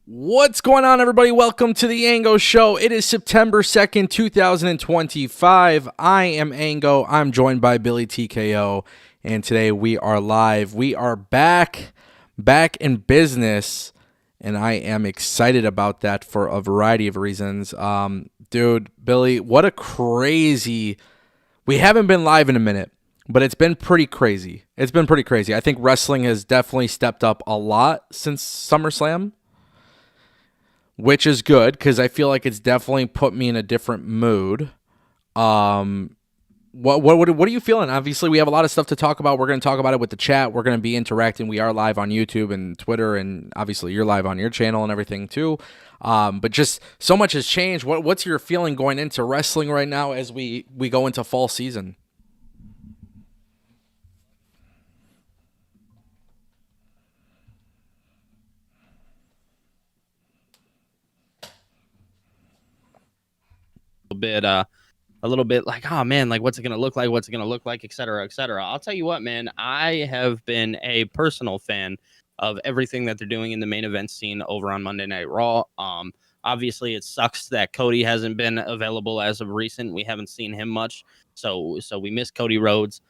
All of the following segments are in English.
What's going on, everybody? Welcome to the Ango Show. It is September 2nd, 2025. I am Ango. I'm joined by Billy TKO, and today we are live. We are back in business, and I am excited about that for a variety of reasons. Dude, Billy, what a crazy... We haven't been live in a minute, but it's been pretty crazy. I think wrestling has definitely stepped up a lot since SummerSlam, which is good because I feel like it's definitely put me in a different mood. What are you feeling? Obviously, we have a lot of stuff to talk about. We're going to talk about it with the chat. We're going to be interacting. We are live on YouTube and Twitter, and obviously you're live on your channel and everything too. But just so much has changed. What's your feeling going into wrestling right now as we go into fall season? A little bit like, oh man, like what's it gonna look like, et cetera, et cetera. I'll tell you what, man, I have been a personal fan of everything that they're doing in the main event scene over on Monday Night Raw. Obviously it sucks that Cody hasn't been available as of recent. We haven't seen him much, so we miss Cody Rhodes.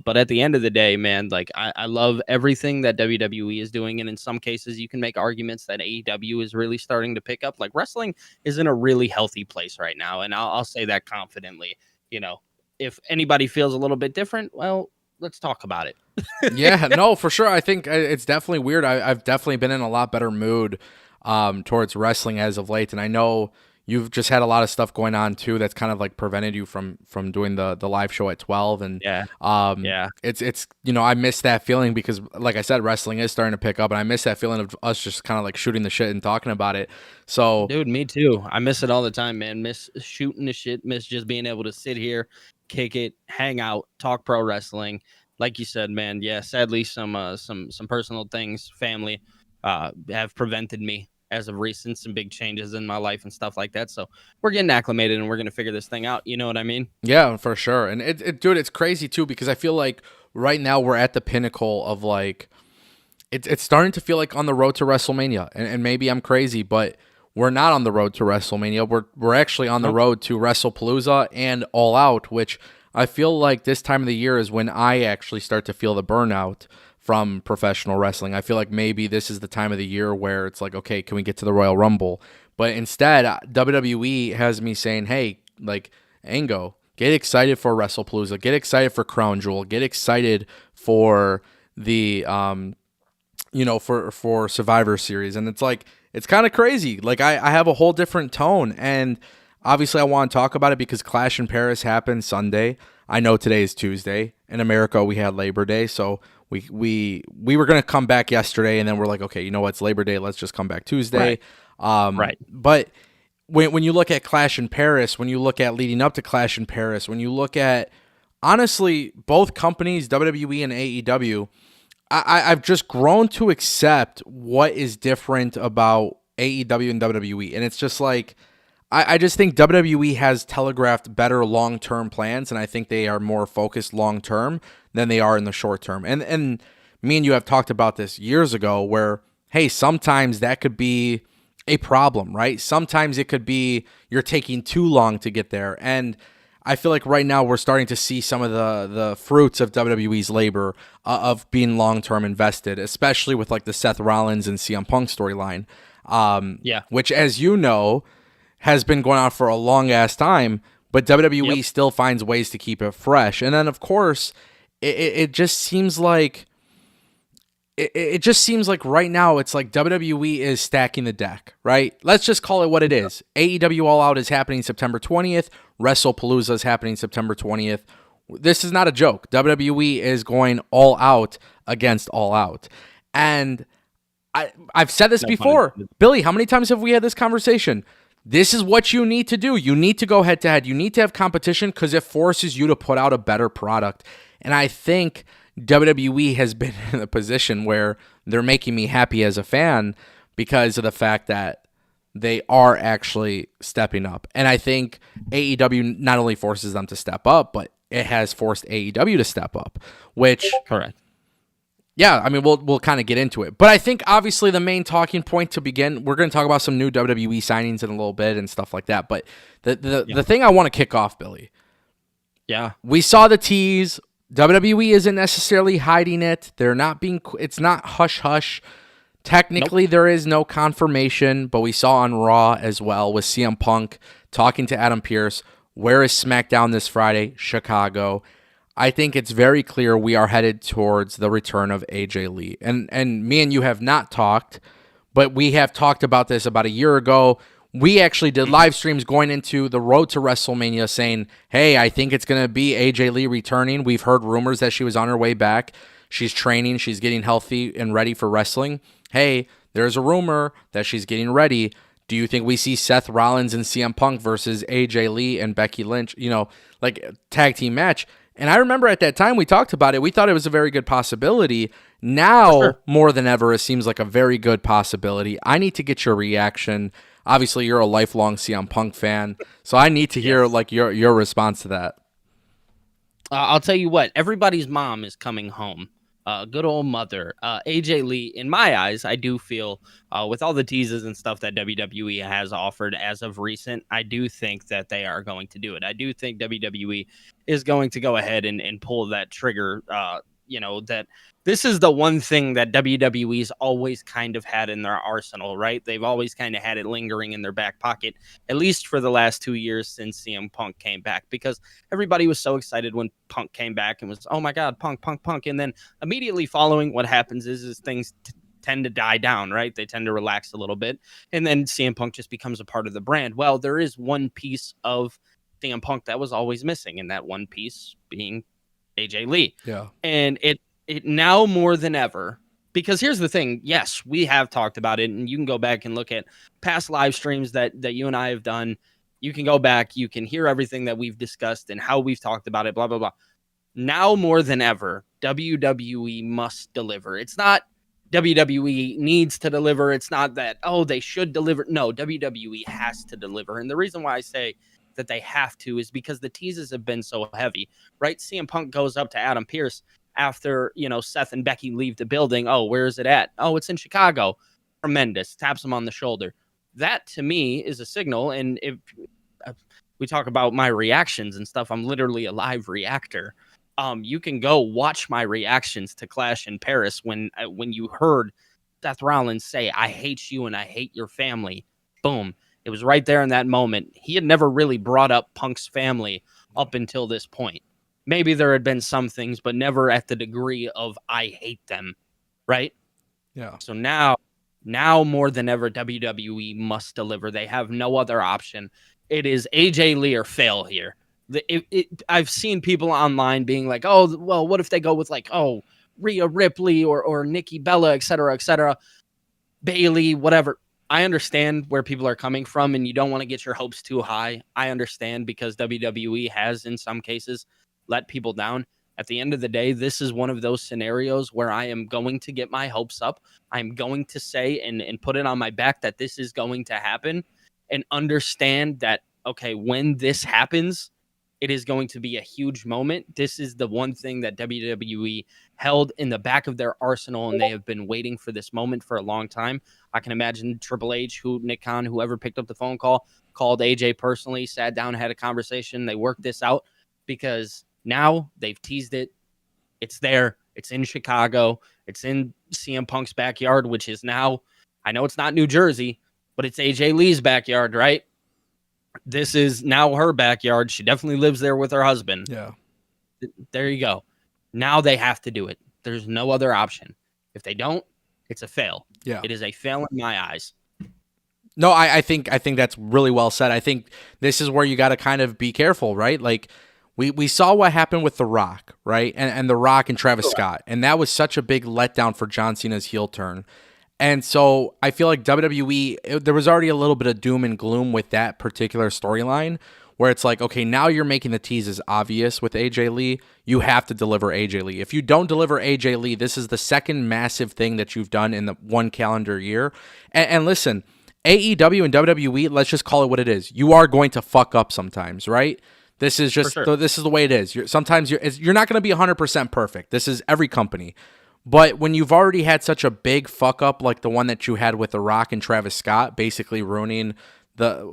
But at the end of the day, man, like I love everything that WWE is doing. And in some cases, you can make arguments that AEW is really starting to pick up. Like wrestling is in a really healthy place right now. And I'll say that confidently. You know, if anybody feels a little bit different, well, let's talk about it. Yeah, no, for sure. I think it's definitely weird. I've definitely been in a lot better mood towards wrestling as of late. And I know you've just had a lot of stuff going on too that's kind of like prevented you from doing the live show at 12. And yeah, it's I miss that feeling because, like I said, wrestling is starting to pick up, and I miss that feeling of us just kind of like shooting the shit and talking about it. So dude, me too. I miss it all the time, man. Miss shooting the shit, miss just being able to sit here, kick it, hang out, talk pro wrestling. Like you said, man, yeah, sadly some personal things, family have prevented me as of recent, some big changes in my life and stuff like that. So we're getting acclimated and we're going to figure this thing out. You know what I mean? yeah, for sure. And dude, it's crazy too because I feel like right now we're at the pinnacle of like it's starting to feel like on the road to WrestleMania. And maybe I'm crazy, but we're not on the road to WrestleMania. We're actually on the road to WrestlePalooza and All Out, which I feel like this time of the year is when I actually start to feel the burnout from professional wrestling. I feel like maybe this is the time of the year where it's like, okay, can we get to the Royal Rumble? But instead, WWE has me saying, hey, like, Ango, get excited for WrestlePalooza, get excited for Crown Jewel, get excited for the for Survivor Series. And it's like, it's kind of crazy. Like I have a whole different tone, and obviously I want to talk about it because Clash in Paris happened Sunday. I know today is Tuesday. In America, we had Labor Day, so we were going to come back yesterday, and then we're like, okay, you know what, it's Labor Day, let's just come back Tuesday. Right. But when you look at Clash in Paris, when you look at leading up to Clash in Paris, when you look at, honestly, both companies, WWE and AEW, I've just grown to accept what is different about AEW and WWE. And it's just like, I just think WWE has telegraphed better long-term plans, and I think they are more focused long-term than they are in the short term. And me and you have talked about this years ago where, hey, sometimes that could be a problem, right? Sometimes it could be you're taking too long to get there. And I feel like right now we're starting to see some of the fruits of WWE's labor of being long-term invested, especially with like the Seth Rollins and CM Punk storyline, which, as you know, has been going on for a long-ass time, but WWE still finds ways to keep it fresh. And then, of course, it just seems like it just seems like right now it's like WWE is stacking the deck, right? Let's just call it what it is. AEW All Out is happening September 20th. WrestlePalooza is happening September 20th. This is not a joke. WWE is going all out against All Out. And I've said this before. Billy, how many times have we had this conversation? This is what you need to do. You need to go head to head. You need to have competition because it forces you to put out a better product. And I think WWE has been in a position where they're making me happy as a fan because of the fact that they are actually stepping up. And I think AEW not only forces them to step up, but it has forced AEW to step up, which correct. Yeah, I mean, we'll kind of get into it, but I think obviously the main talking point to begin, we're going to talk about some new WWE signings in a little bit and stuff like that. But the thing I want to kick off, Billy, Yeah. we saw the tease. WWE isn't necessarily hiding it. They're not being. It's not hush hush. Nope. Technically, there is no confirmation, but we saw on Raw as well with CM Punk talking to Adam Pearce. Where is SmackDown this Friday? Chicago. I think it's very clear we are headed towards the return of AJ Lee. And me and you have not talked, but we have talked about this about a year ago. We actually did live streams going into the road to WrestleMania saying, hey, I think it's going to be AJ Lee returning. We've heard rumors that she was on her way back. She's training. She's getting healthy and ready for wrestling. Hey, there's a rumor that she's getting ready. Do you think we see Seth Rollins and CM Punk versus AJ Lee and Becky Lynch, like tag team match? And I remember at that time we talked about it. We thought it was a very good possibility. For Now, sure. more than ever, it seems like a very good possibility. I need to get your reaction. Obviously, you're a lifelong CM Punk fan, so I need to hear Yes. like your response to that. I'll tell you what, everybody's mom is coming home. Good old mother. AJ Lee, in my eyes, I do feel with all the teases and stuff that WWE has offered as of recent, I do think that they are going to do it. I do think WWE is going to go ahead and pull that trigger. That this is the one thing that WWE's always kind of had in their arsenal, right? They've always kind of had it lingering in their back pocket, at least for the last 2 years since CM Punk came back, because everybody was so excited when Punk came back and was, oh my God, Punk, Punk, Punk. And then immediately following, what happens is things tend to die down, right? They tend to relax a little bit. And then CM Punk just becomes a part of the brand. Well, there is one piece of CM Punk that was always missing, and that one piece being AJ Lee. Yeah. And it now more than ever, because here's the thing. Yes, we have talked about it, and you can go back and look at past live streams that you and I have done. You can go back, you can hear everything that we've discussed and how we've talked about it, blah, blah, blah. Now more than ever, WWE must deliver. It's not WWE needs to deliver. It's not that, oh, they should deliver. No, WWE has to deliver. And the reason why I say that they have to is because the teases have been so heavy, right? CM Punk goes up to Adam Pearce after, Seth and Becky leave the building. Oh, where is it at? Oh, it's in Chicago. Tremendous. Taps him on the shoulder. That to me is a signal. And if we talk about my reactions and stuff, I'm literally a live reactor. You can go watch my reactions to Clash in Paris when you heard Seth Rollins say, I hate you and I hate your family. Boom. It was right there in that moment. He had never really brought up Punk's family up until this point. Maybe there had been some things, but never at the degree of I hate them, right? Yeah. So now more than ever, WWE must deliver. They have no other option. It is AJ Lee or fail here. I've seen people online being like, oh, well, what if they go with like, oh, Rhea Ripley or Nikki Bella, et cetera, Bailey, whatever. I understand where people are coming from, and you don't want to get your hopes too high. I understand because WWE has, in some cases, let people down. At the end of the day, this is one of those scenarios where I am going to get my hopes up. I'm going to say and put it on my back that this is going to happen, and understand that, okay, when this happens, it is going to be a huge moment. This is the one thing that WWE held in the back of their arsenal, and they have been waiting for this moment for a long time. I can imagine Triple H, Nick Khan, whoever picked up the phone call, called AJ personally, sat down, had a conversation. They worked this out because now they've teased it. It's there. It's in Chicago. It's in CM Punk's backyard, which is now, I know it's not New Jersey, but it's AJ Lee's backyard, right? This is now her backyard. She definitely lives there with her husband. Yeah. There you go. Now they have to do it. There's no other option. If they don't, it's a fail. Yeah. It is a fail in my eyes. No, I think that's really well said. I think this is where you got to kind of be careful, right? Like we saw what happened with The Rock, right? And The Rock and Travis Scott. And that was such a big letdown for John Cena's heel turn. And so I feel like WWE, there was already a little bit of doom and gloom with that particular storyline where it's like, okay, now you're making the teases obvious with AJ Lee. You have to deliver AJ Lee. If you don't deliver AJ Lee, this is the second massive thing that you've done in the one calendar year. And listen, AEW and WWE, let's just call it what it is. You are going to fuck up sometimes, right? This is just For sure. this is the way it is. You're not going to be 100% perfect. This is every company. But when you've already had such a big fuck up like the one that you had with The Rock and Travis Scott, basically ruining the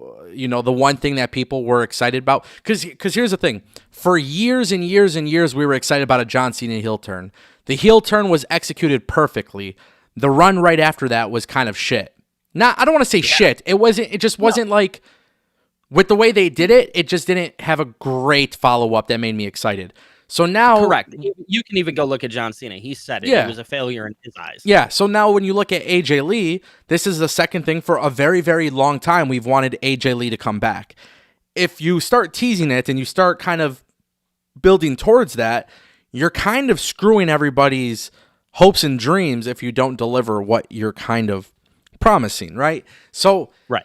one thing that people were excited about. Because here's the thing: for years and years and years, we were excited about a John Cena heel turn. The heel turn was executed perfectly. The run right after that was kind of shit. I don't want to say shit. It wasn't. It just wasn't like with the way they did it. It just didn't have a great follow up that made me excited. So now, correct. You can even go look at John Cena. He said it. Yeah. It was a failure in his eyes. Yeah, so now when you look at AJ Lee, this is the second thing for a very, very long time we've wanted AJ Lee to come back. If you start teasing it and you start kind of building towards that, you're kind of screwing everybody's hopes and dreams if you don't deliver what you're kind of promising, right? So, Right.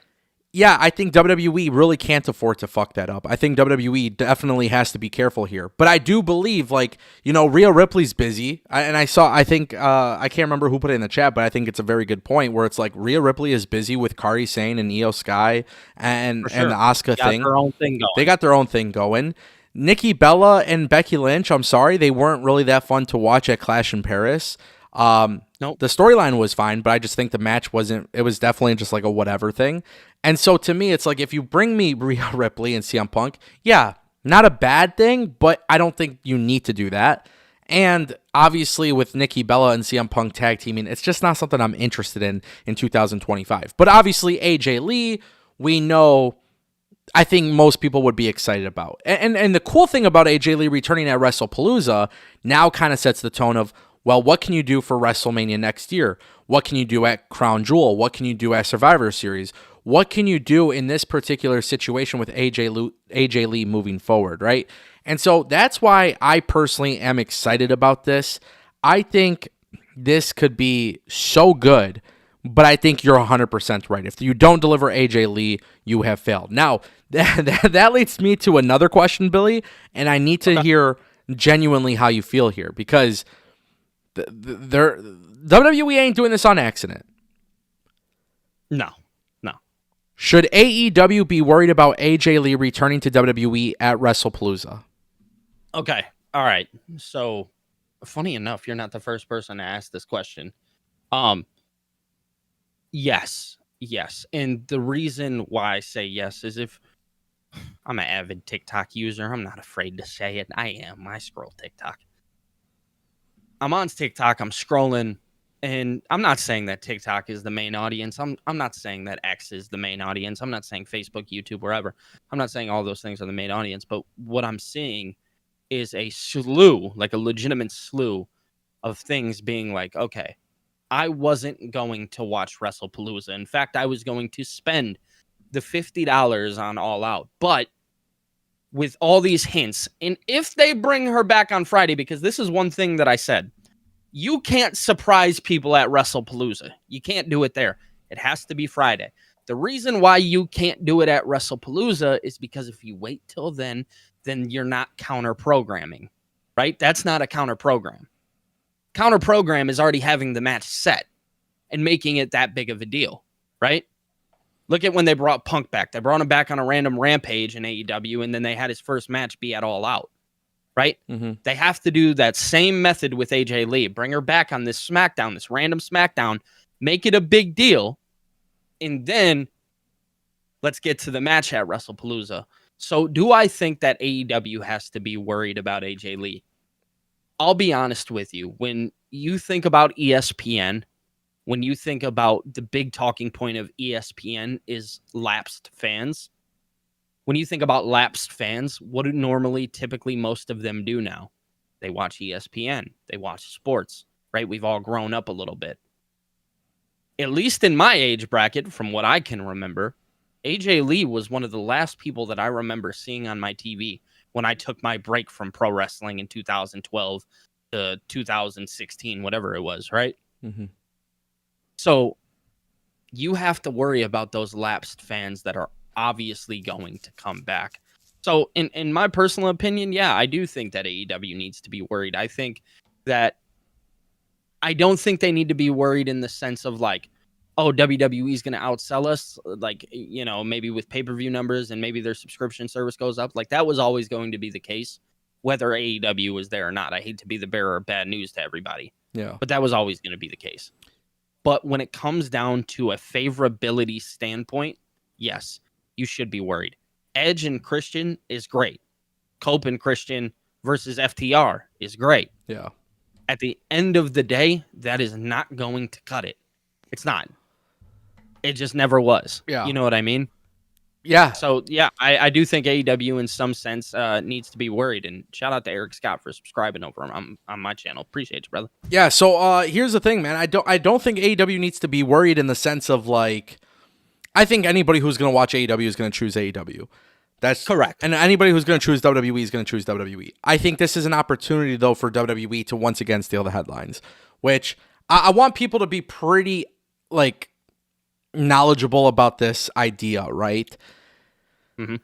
yeah, I think WWE really can't afford to fuck that up. I think WWE definitely has to be careful here. But I do believe, Rhea Ripley's busy. I think, I can't remember who put it in the chat, but I think it's a very good point where it's like Rhea Ripley is busy with Kairi Sane and Io Sky and the Asuka thing. Their own thing going. They got their own thing going. Nikki Bella and Becky Lynch, I'm sorry, they weren't really that fun to watch at Clash in Paris. Nope. The storyline was fine, but I just think the match wasn't. It was definitely just like a whatever thing. And so to me, it's like if you bring me Rhea Ripley and CM Punk, yeah, not a bad thing, but I don't think you need to do that. And obviously with Nikki Bella and CM Punk tag teaming, it's just not something I'm interested in 2025. But obviously AJ Lee, we know, I think most people would be excited about. And the cool thing about AJ Lee returning at WrestlePalooza now kind of sets the tone of, well, what can you do for WrestleMania next year? What can you do at Crown Jewel? What can you do at Survivor Series? What can you do in this particular situation with AJ Lee moving forward, right? And so that's why I personally am excited about this. I think this could be so good, but I think you're 100% right. If you don't deliver AJ Lee, you have failed. Now, that leads me to another question, Billy, and I need to hear genuinely how you feel here because WWE ain't doing this on accident. No. Should AEW be worried about AJ Lee returning to WWE at WrestlePalooza? Okay. All right. So, funny enough, you're not the first person to ask this question. Yes. And the reason why I say yes is if I'm an avid TikTok user, I'm not afraid to say it. I am. I scroll TikTok. I'm on TikTok, I'm scrolling, and I'm not saying that TikTok is the main audience. I'm not saying that X is the main audience. I'm not saying Facebook, YouTube, wherever. I'm not saying all those things are the main audience. But what I'm seeing is a slew, like a legitimate slew of things being like, okay, I wasn't going to watch WrestlePalooza. In fact, I was going to spend the $50 on All Out. But with all these hints, and if they bring her back on Friday, because this is one thing that I said, you can't surprise people at WrestlePalooza. You can't do it there. It has to be Friday. The reason why you can't do it at WrestlePalooza is because if you wait till then you're not counter programming, right? That's not a counter program. Counter program is already having the match set and making it that big of a deal, right? Look at when they brought Punk back. They brought him back on a random rampage in AEW, and then they had his first match be at All Out, right? Mm-hmm. They have to do that same method with AJ Lee. Bring her back on this SmackDown, this random SmackDown, make it a big deal, and then let's get to the match at WrestlePalooza. So do I think that AEW has to be worried about AJ Lee? I'll be honest with you. When you think about ESPN, when you think about the big talking point of ESPN is lapsed fans, when you think about lapsed fans, what do normally typically most of them do now? They watch ESPN. They watch sports, right? We've all grown up a little bit. At least in my age bracket, from what I can remember, AJ Lee was one of the last people that I remember seeing on my TV when I took my break from pro wrestling in 2012 to 2016, whatever it was, right? Mm-hmm. So you have to worry about those lapsed fans that are obviously going to come back. So in my personal opinion, yeah, I do think that AEW needs to be worried. I don't think they need to be worried in the sense of like, oh, WWE is going to outsell us, like, you know, maybe with pay-per-view numbers and maybe their subscription service goes up. Like that was always going to be the case, whether AEW was there or not. I hate to be the bearer of bad news to everybody. Yeah. but that was always going to be the case. But when it comes down to a favorability standpoint, yes, you should be worried. Edge and Christian is great. Cope and Christian versus FTR is great. Yeah. At the end of the day, that is not going to cut it. It's not. It just never was. Yeah. You know what I mean? Yeah. So, yeah, I do think AEW in some sense needs to be worried. And shout out to Eric Scott for subscribing over on my channel. Appreciate you, brother. Yeah, so here's the thing, man. I don't think AEW needs to be worried in the sense of like, I think anybody who's going to watch AEW is going to choose AEW. That's correct. And anybody who's going to choose WWE is going to choose WWE. I think this is an opportunity, though, for WWE to once again steal the headlines, which I want people to be pretty, like, knowledgeable about this idea, right? Mm-hmm.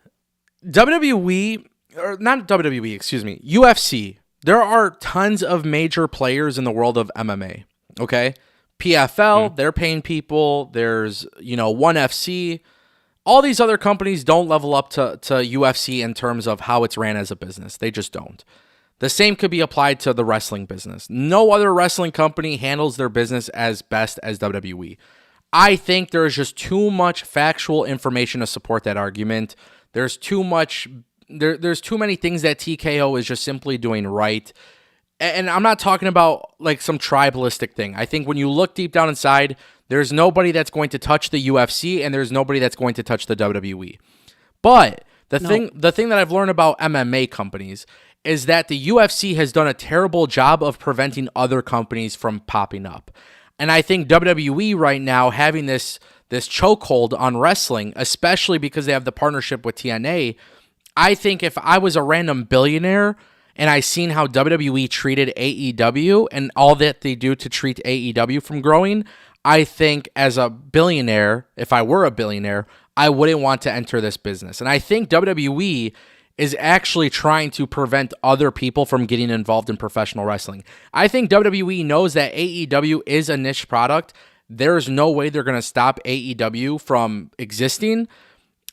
WWE, or not WWE, excuse me, UFC, there are tons of major players in the world of MMA, okay? PFL, they're paying people. There's, ONE FC. All these other companies don't level up to UFC in terms of how it's ran as a business. They just don't. The same could be applied to the wrestling business. No other wrestling company handles their business as best as WWE. I think there's just too much factual information to support that argument. There's too much. There's too many things that TKO is just simply doing right. And I'm not talking about like some tribalistic thing. I think when you look deep down inside, there's nobody that's going to touch the UFC and there's nobody that's going to touch the WWE. But the thing that I've learned about MMA companies is that the UFC has done a terrible job of preventing other companies from popping up. And I think WWE right now having this chokehold on wrestling, especially because they have the partnership with TNA, I think if I was a random billionaire and I seen how WWE treated AEW and all that they do to treat AEW from growing, I think as a billionaire, if I were a billionaire, I wouldn't want to enter this business. And I think WWE is actually trying to prevent other people from getting involved in professional wrestling. I think WWE knows that AEW is a niche product. There's no way they're going to stop AEW from existing.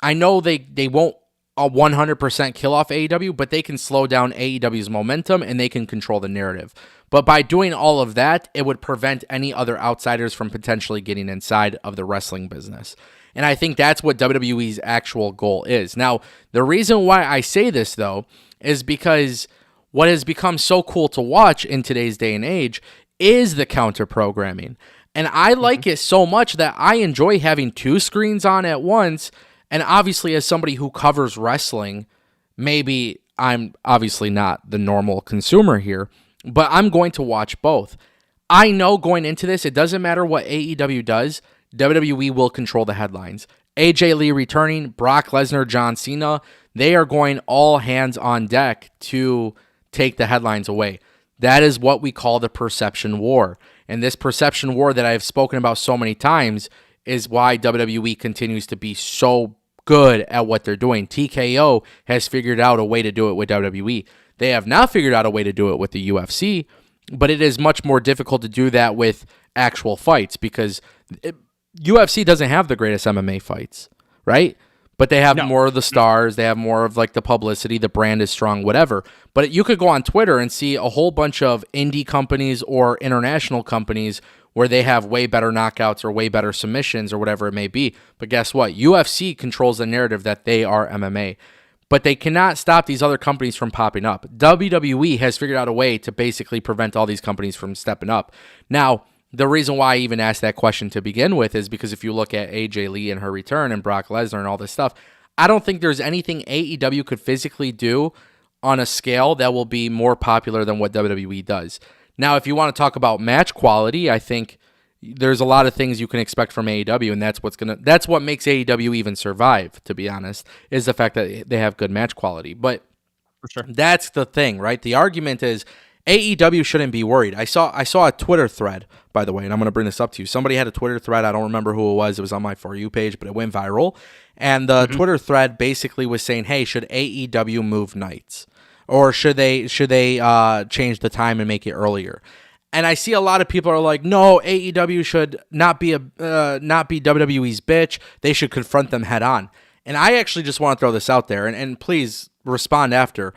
I know they won't 100% kill off AEW, but they can slow down AEW's momentum and they can control the narrative. But by doing all of that, it would prevent any other outsiders from potentially getting inside of the wrestling business. And I think that's what WWE's actual goal is. Now, the reason why I say this, though, is because what has become so cool to watch in today's day and age is the counter programming. And I like it so much that I enjoy having two screens on at once. And obviously, as somebody who covers wrestling, maybe I'm obviously not the normal consumer here, but I'm going to watch both. I know going into this, it doesn't matter what AEW does, WWE will control the headlines. AJ Lee returning, Brock Lesnar, John Cena, they are going all hands on deck to take the headlines away. That is what we call the perception war. And this perception war that I've spoken about so many times is why WWE continues to be so good at what they're doing. TKO has figured out a way to do it with WWE. They have not figured out a way to do it with the UFC, but it is much more difficult to do that with actual fights because UFC doesn't have the greatest MMA fights, right? But they have more of the stars. They have more of like the publicity. The brand is strong, whatever. But you could go on Twitter and see a whole bunch of indie companies or international companies where they have way better knockouts or way better submissions or whatever it may be. But guess what? UFC controls the narrative that they are MMA. But they cannot stop these other companies from popping up. WWE has figured out a way to basically prevent all these companies from stepping up. Now, the reason why I even asked that question to begin with is because if you look at AJ Lee and her return and Brock Lesnar and all this stuff, I don't think there's anything AEW could physically do on a scale that will be more popular than what WWE does. Now, if you want to talk about match quality, I think there's a lot of things you can expect from AEW, and that's what makes AEW even survive, to be honest, is the fact that they have good match quality. But for sure, that's the thing, right? The argument is AEW shouldn't be worried. I saw a Twitter thread, by the way, and I'm going to bring this up to you. Somebody had a Twitter thread. I don't remember who it was. It was on my For You page, but it went viral. And the Twitter thread basically was saying, hey, should AEW move nights? Or should they change the time and make it earlier? And I see a lot of people are like, no, AEW should not be WWE's bitch. They should confront them head on. And I actually just want to throw this out there, and please respond after.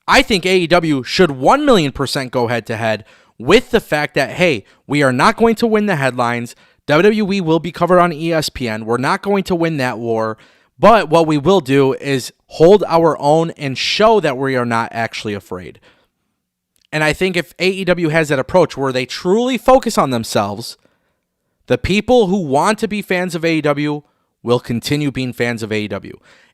I think AEW should 1,000,000% go head to head with the fact that, hey, we are not going to win the headlines. WWE will be covered on ESPN. We're not going to win that war. But what we will do is hold our own and show that we are not actually afraid. And I think if AEW has that approach where they truly focus on themselves, the people who want to be fans of AEW will continue being fans of AEW.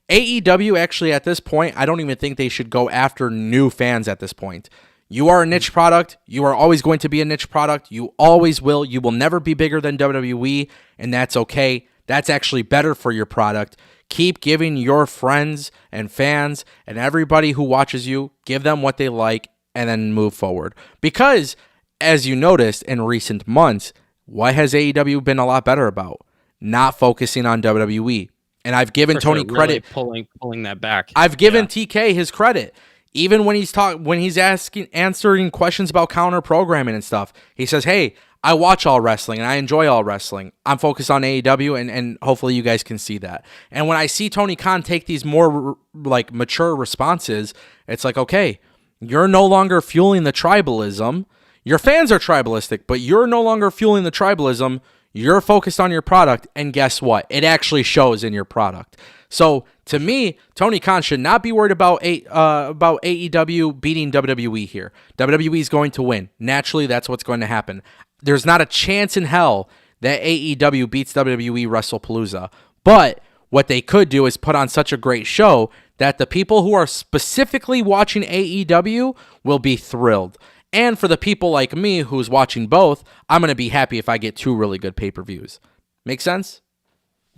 AEW, actually, at this point, I don't even think they should go after new fans at this point. You are a niche product. You are always going to be a niche product. You always will. You will never be bigger than WWE, and that's okay. That's actually better for your product. Keep giving your friends and fans and everybody who watches you, give them what they like, and then move forward. Because, as you noticed in recent months, what has AEW been a lot better about? Not focusing on WWE. And I've given Tony credit. Really pulling that back. I've given TK his credit. Even when he's answering questions about counter programming and stuff, he says, hey, I watch all wrestling and I enjoy all wrestling. I'm focused on AEW, and hopefully you guys can see that. And when I see Tony Khan take these more like mature responses, it's like, okay, you're no longer fueling the tribalism. Your fans are tribalistic, but you're no longer fueling the tribalism. You're focused on your product, and guess what? It actually shows in your product. So, to me, Tony Khan should not be worried about AEW beating WWE here. WWE is going to win. Naturally, that's what's going to happen. There's not a chance in hell that AEW beats WWE WrestlePalooza. But what they could do is put on such a great show that the people who are specifically watching AEW will be thrilled. And for the people like me who's watching both, I'm going to be happy if I get 2 really good pay-per-views. Make sense?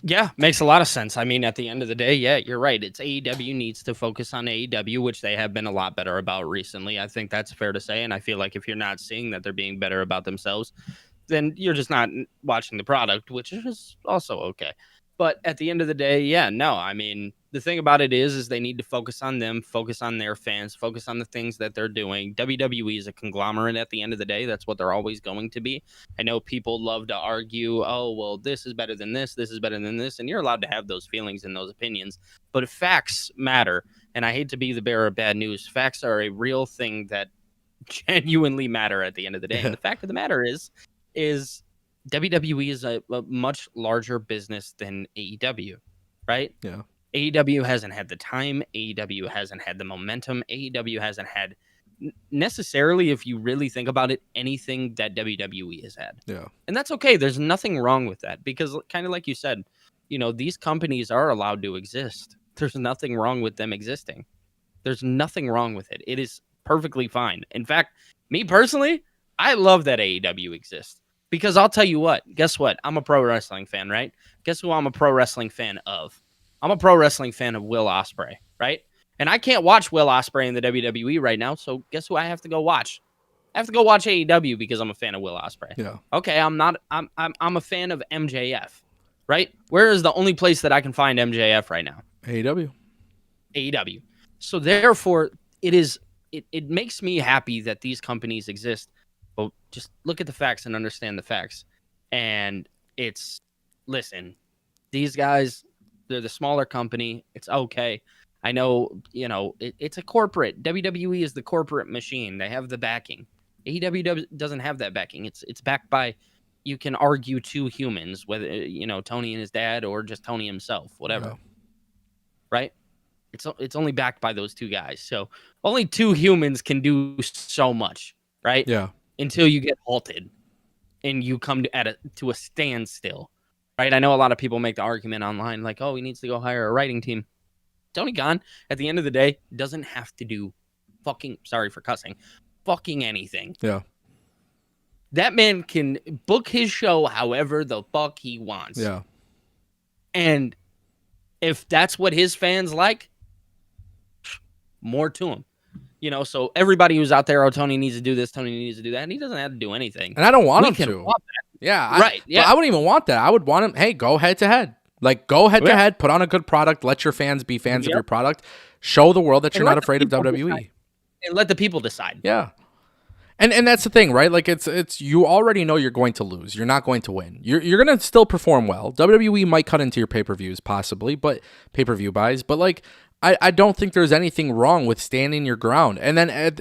Yeah, makes a lot of sense. I mean, at the end of the day, yeah, you're right. It's AEW needs to focus on AEW, which they have been a lot better about recently. I think that's fair to say. And I feel like if you're not seeing that they're being better about themselves, then you're just not watching the product, which is also okay. But at the end of the day, yeah, no, I mean, the thing about it is they need to focus on them, focus on their fans, focus on the things that they're doing. WWE is a conglomerate at the end of the day. That's what they're always going to be. I know people love to argue, oh, well, this is better than this is better than this, and you're allowed to have those feelings and those opinions. But facts matter, and I hate to be the bearer of bad news. Facts are a real thing that genuinely matter at the end of the day. And the fact of the matter is WWE is a much larger business than AEW, right? Yeah. AEW hasn't had the time. AEW hasn't had the momentum. AEW hasn't had necessarily, if you really think about it, anything that WWE has had. Yeah. And that's okay. There's nothing wrong with that because kind of like you said, you know, these companies are allowed to exist. There's nothing wrong with them existing. There's nothing wrong with it. It is perfectly fine. In fact, me personally, I love that AEW exists. Because I'll tell you what, guess what? I'm a pro wrestling fan, right? Guess who I'm a pro wrestling fan of? I'm a pro wrestling fan of Will Ospreay, right? And I can't watch Will Ospreay in the WWE right now, so guess who I have to go watch? I have to go watch AEW because I'm a fan of Will Ospreay. Yeah. Okay, I'm a fan of MJF, right? Where is the only place that I can find MJF right now? AEW. AEW. So therefore, it makes me happy that these companies exist. But just look at the facts and understand the facts. And listen, these guys, they're the smaller company. It's okay. I know, you know, it's a corporate. WWE is the corporate machine. They have the backing. AEW doesn't have that backing. It's backed by, you can argue 2 humans, whether, you know, Tony and his dad or just Tony himself, whatever. Yeah. Right? It's only backed by those 2 guys. So only 2 humans can do so much, right? Yeah. Until you get halted and you come to a standstill, right? I know a lot of people make the argument online like, oh, he needs to go hire a writing team. Tony Khan, at the end of the day, doesn't have to do sorry for cussing, fucking anything. Yeah. That man can book his show however the fuck he wants. Yeah. And if that's what his fans like, more to him. You know, so everybody who's out there, oh, Tony needs to do this, Tony needs to do that, and he doesn't have to do anything. And I don't want him to. Want that. Yeah. Right. Yeah. I wouldn't even want that. I would want him, hey, go head to head. Like, go head to head, put on a good product, let your fans be fans of your product, show the world that you're not afraid of WWE. Decide. And let the people decide. Yeah. And that's the thing, right? Like, it's you already know you're going to lose. You're not going to win. You're going to still perform well. WWE might cut into your pay-per-views, possibly, but pay-per-view buys. But, like, I don't think there's anything wrong with standing your ground. And then at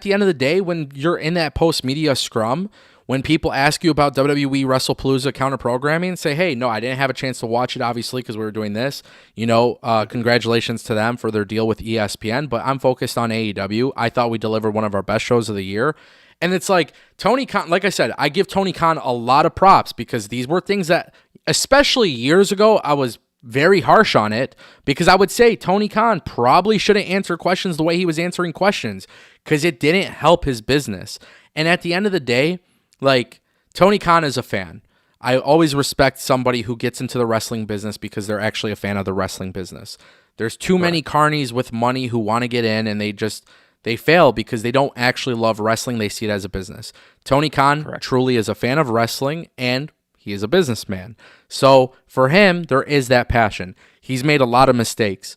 the end of the day, when you're in that post media scrum, when people ask you about WWE WrestlePalooza counter programming, say, hey, no, I didn't have a chance to watch it, obviously, because we were doing this. Congratulations to them for their deal with ESPN, but I'm focused on AEW. I thought we delivered one of our best shows of the year. And it's like Tony Khan, like I said, I give Tony Khan a lot of props because these were things that, especially years ago, I was very harsh on it because I would say Tony Khan probably shouldn't answer questions the way he was answering questions because it didn't help his business. And at the end of the day, like, Tony Khan is a fan. I always respect somebody who gets into the wrestling business because they're actually a fan of the wrestling business. There's too many carnies with money who want to get in and they fail because they don't actually love wrestling. They see it as a business. Tony Khan truly is a fan of wrestling and he is a businessman. So for him, there is that passion. He's made a lot of mistakes.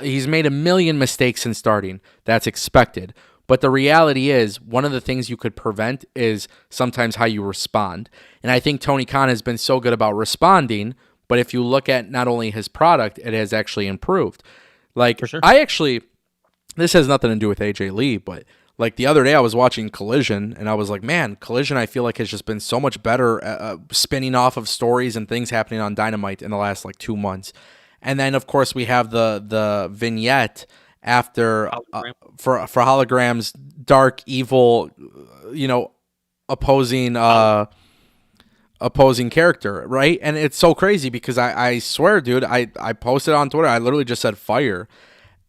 He's made a million mistakes since starting. That's expected. But the reality is, one of the things you could prevent is sometimes how you respond. And I think Tony Khan has been so good about responding, but if you look at not only his product, it has actually improved. Like, For sure. This has nothing to do with AJ Lee, but like the other day I was watching Collision and I was like, man, Collision I feel like has just been so much better spinning off of stories and things happening on Dynamite in the last like 2 months. And then of course we have the vignette after for Hologram's dark evil, opposing opposing character, right? And it's so crazy because I swear, dude, I posted on Twitter, I literally just said fire.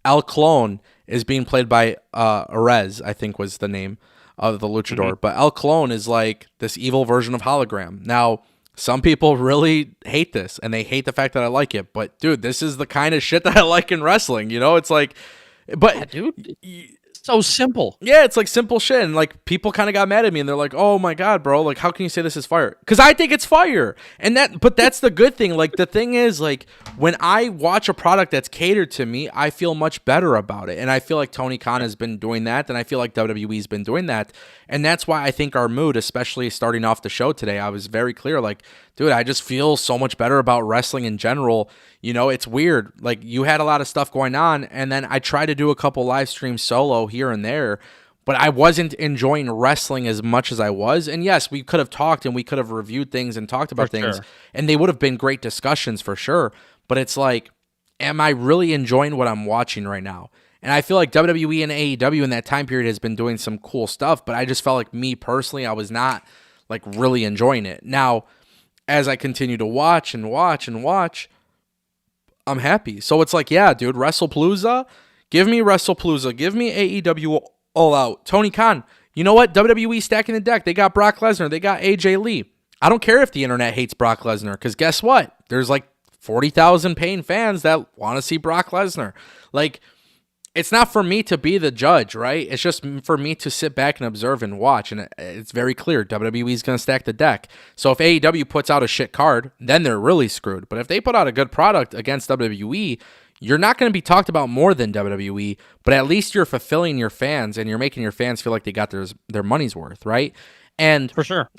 El Clone is being played by Arez, I think was the name of the luchador. Mm-hmm. But El Clone is like this evil version of Hologram. Now, some people really hate this, and they hate the fact that I like it. But, dude, this is the kind of shit that I like in wrestling. It's like... But, yeah, dude, so simple. Yeah, it's like simple shit. And like people kind of got mad at me and they're like, oh my God, bro, like how can you say this is fire? Because I think it's fire. But that's the good thing. Like the thing is, like when I watch a product that's catered to me, I feel much better about it. And I feel like Tony Khan has been doing that. And I feel like WWE's been doing that. And that's why I think our mood, especially starting off the show today, I was very clear. Like, dude, I just feel so much better about wrestling in general. It's weird. Like you had a lot of stuff going on, and then I tried to do a couple live streams solo here and there, but I wasn't enjoying wrestling as much as I was. And yes, we could have talked and we could have reviewed things and talked about things, and they would have been great discussions for sure. But it's like, am I really enjoying what I'm watching right now? And I feel like WWE and AEW in that time period has been doing some cool stuff, but I just felt like me personally, I was not like really enjoying it. Now, as I continue to watch and watch and watch, I'm happy. So it's like, yeah, dude, WrestlePalooza, give me WrestlePalooza, give me AEW All Out. Tony Khan, you know what? WWE stacking the deck. They got Brock Lesnar. They got AJ Lee. I don't care if the internet hates Brock Lesnar, because guess what? There's like 40,000 paying fans that want to see Brock Lesnar. Like, it's not for me to be the judge, right? It's just for me to sit back and observe and watch. And it's very clear WWE's going to stack the deck. So if AEW puts out a shit card, then they're really screwed. But if they put out a good product against WWE, you're not going to be talked about more than WWE, but at least you're fulfilling your fans and you're making your fans feel like they got their money's worth, right? And for sure,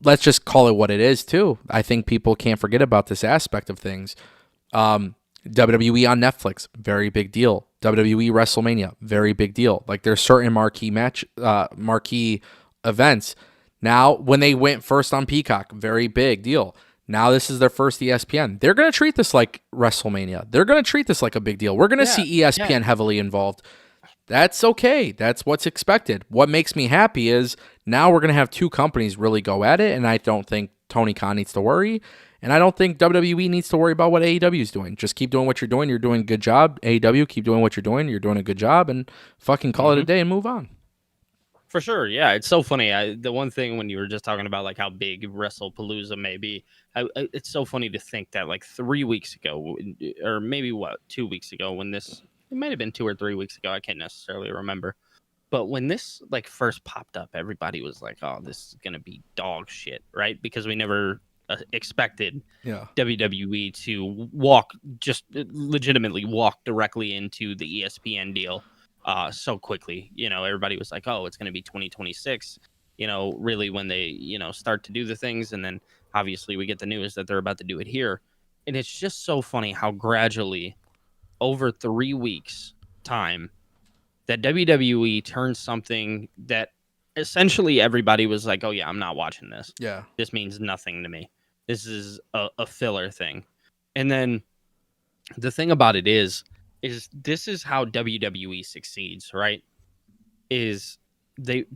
let's just call it what it is too. I think people can't forget about this aspect of things. WWE on Netflix, very big deal. WWE WrestleMania, very big deal. Like there's certain marquee events. Now, when they went first on Peacock, very big deal. Now this is their first ESPN. They're going to treat this like WrestleMania. They're going to treat this like a big deal. We're going to see ESPN heavily involved. That's okay. That's what's expected. What makes me happy is now we're going to have two companies really go at it, and I don't think Tony Khan needs to worry. And I don't think WWE needs to worry about what AEW is doing. Just keep doing what you're doing. You're doing a good job. AEW, keep doing what you're doing. You're doing a good job, and fucking call it a day and move on. For sure. Yeah, it's so funny. The one thing when you were just talking about like how big WrestlePalooza may be, it's so funny to think that like 3 weeks ago, or maybe 2 weeks ago, when it might have been 2 or 3 weeks ago. I can't necessarily remember. But when this like first popped up, everybody was like, "Oh, this is gonna be dog shit," right? Because we never expected WWE to legitimately walk directly into the ESPN deal so quickly. Everybody was like, oh, it's going to be 2026, really when they, start to do the things. And then obviously we get the news that they're about to do it here. And it's just so funny how gradually over 3 weeks time that WWE turned something that essentially everybody was like, oh yeah, I'm not watching this. Yeah. This means nothing to me. This is a filler thing. And then the thing about it is this is how WWE succeeds, right? Is they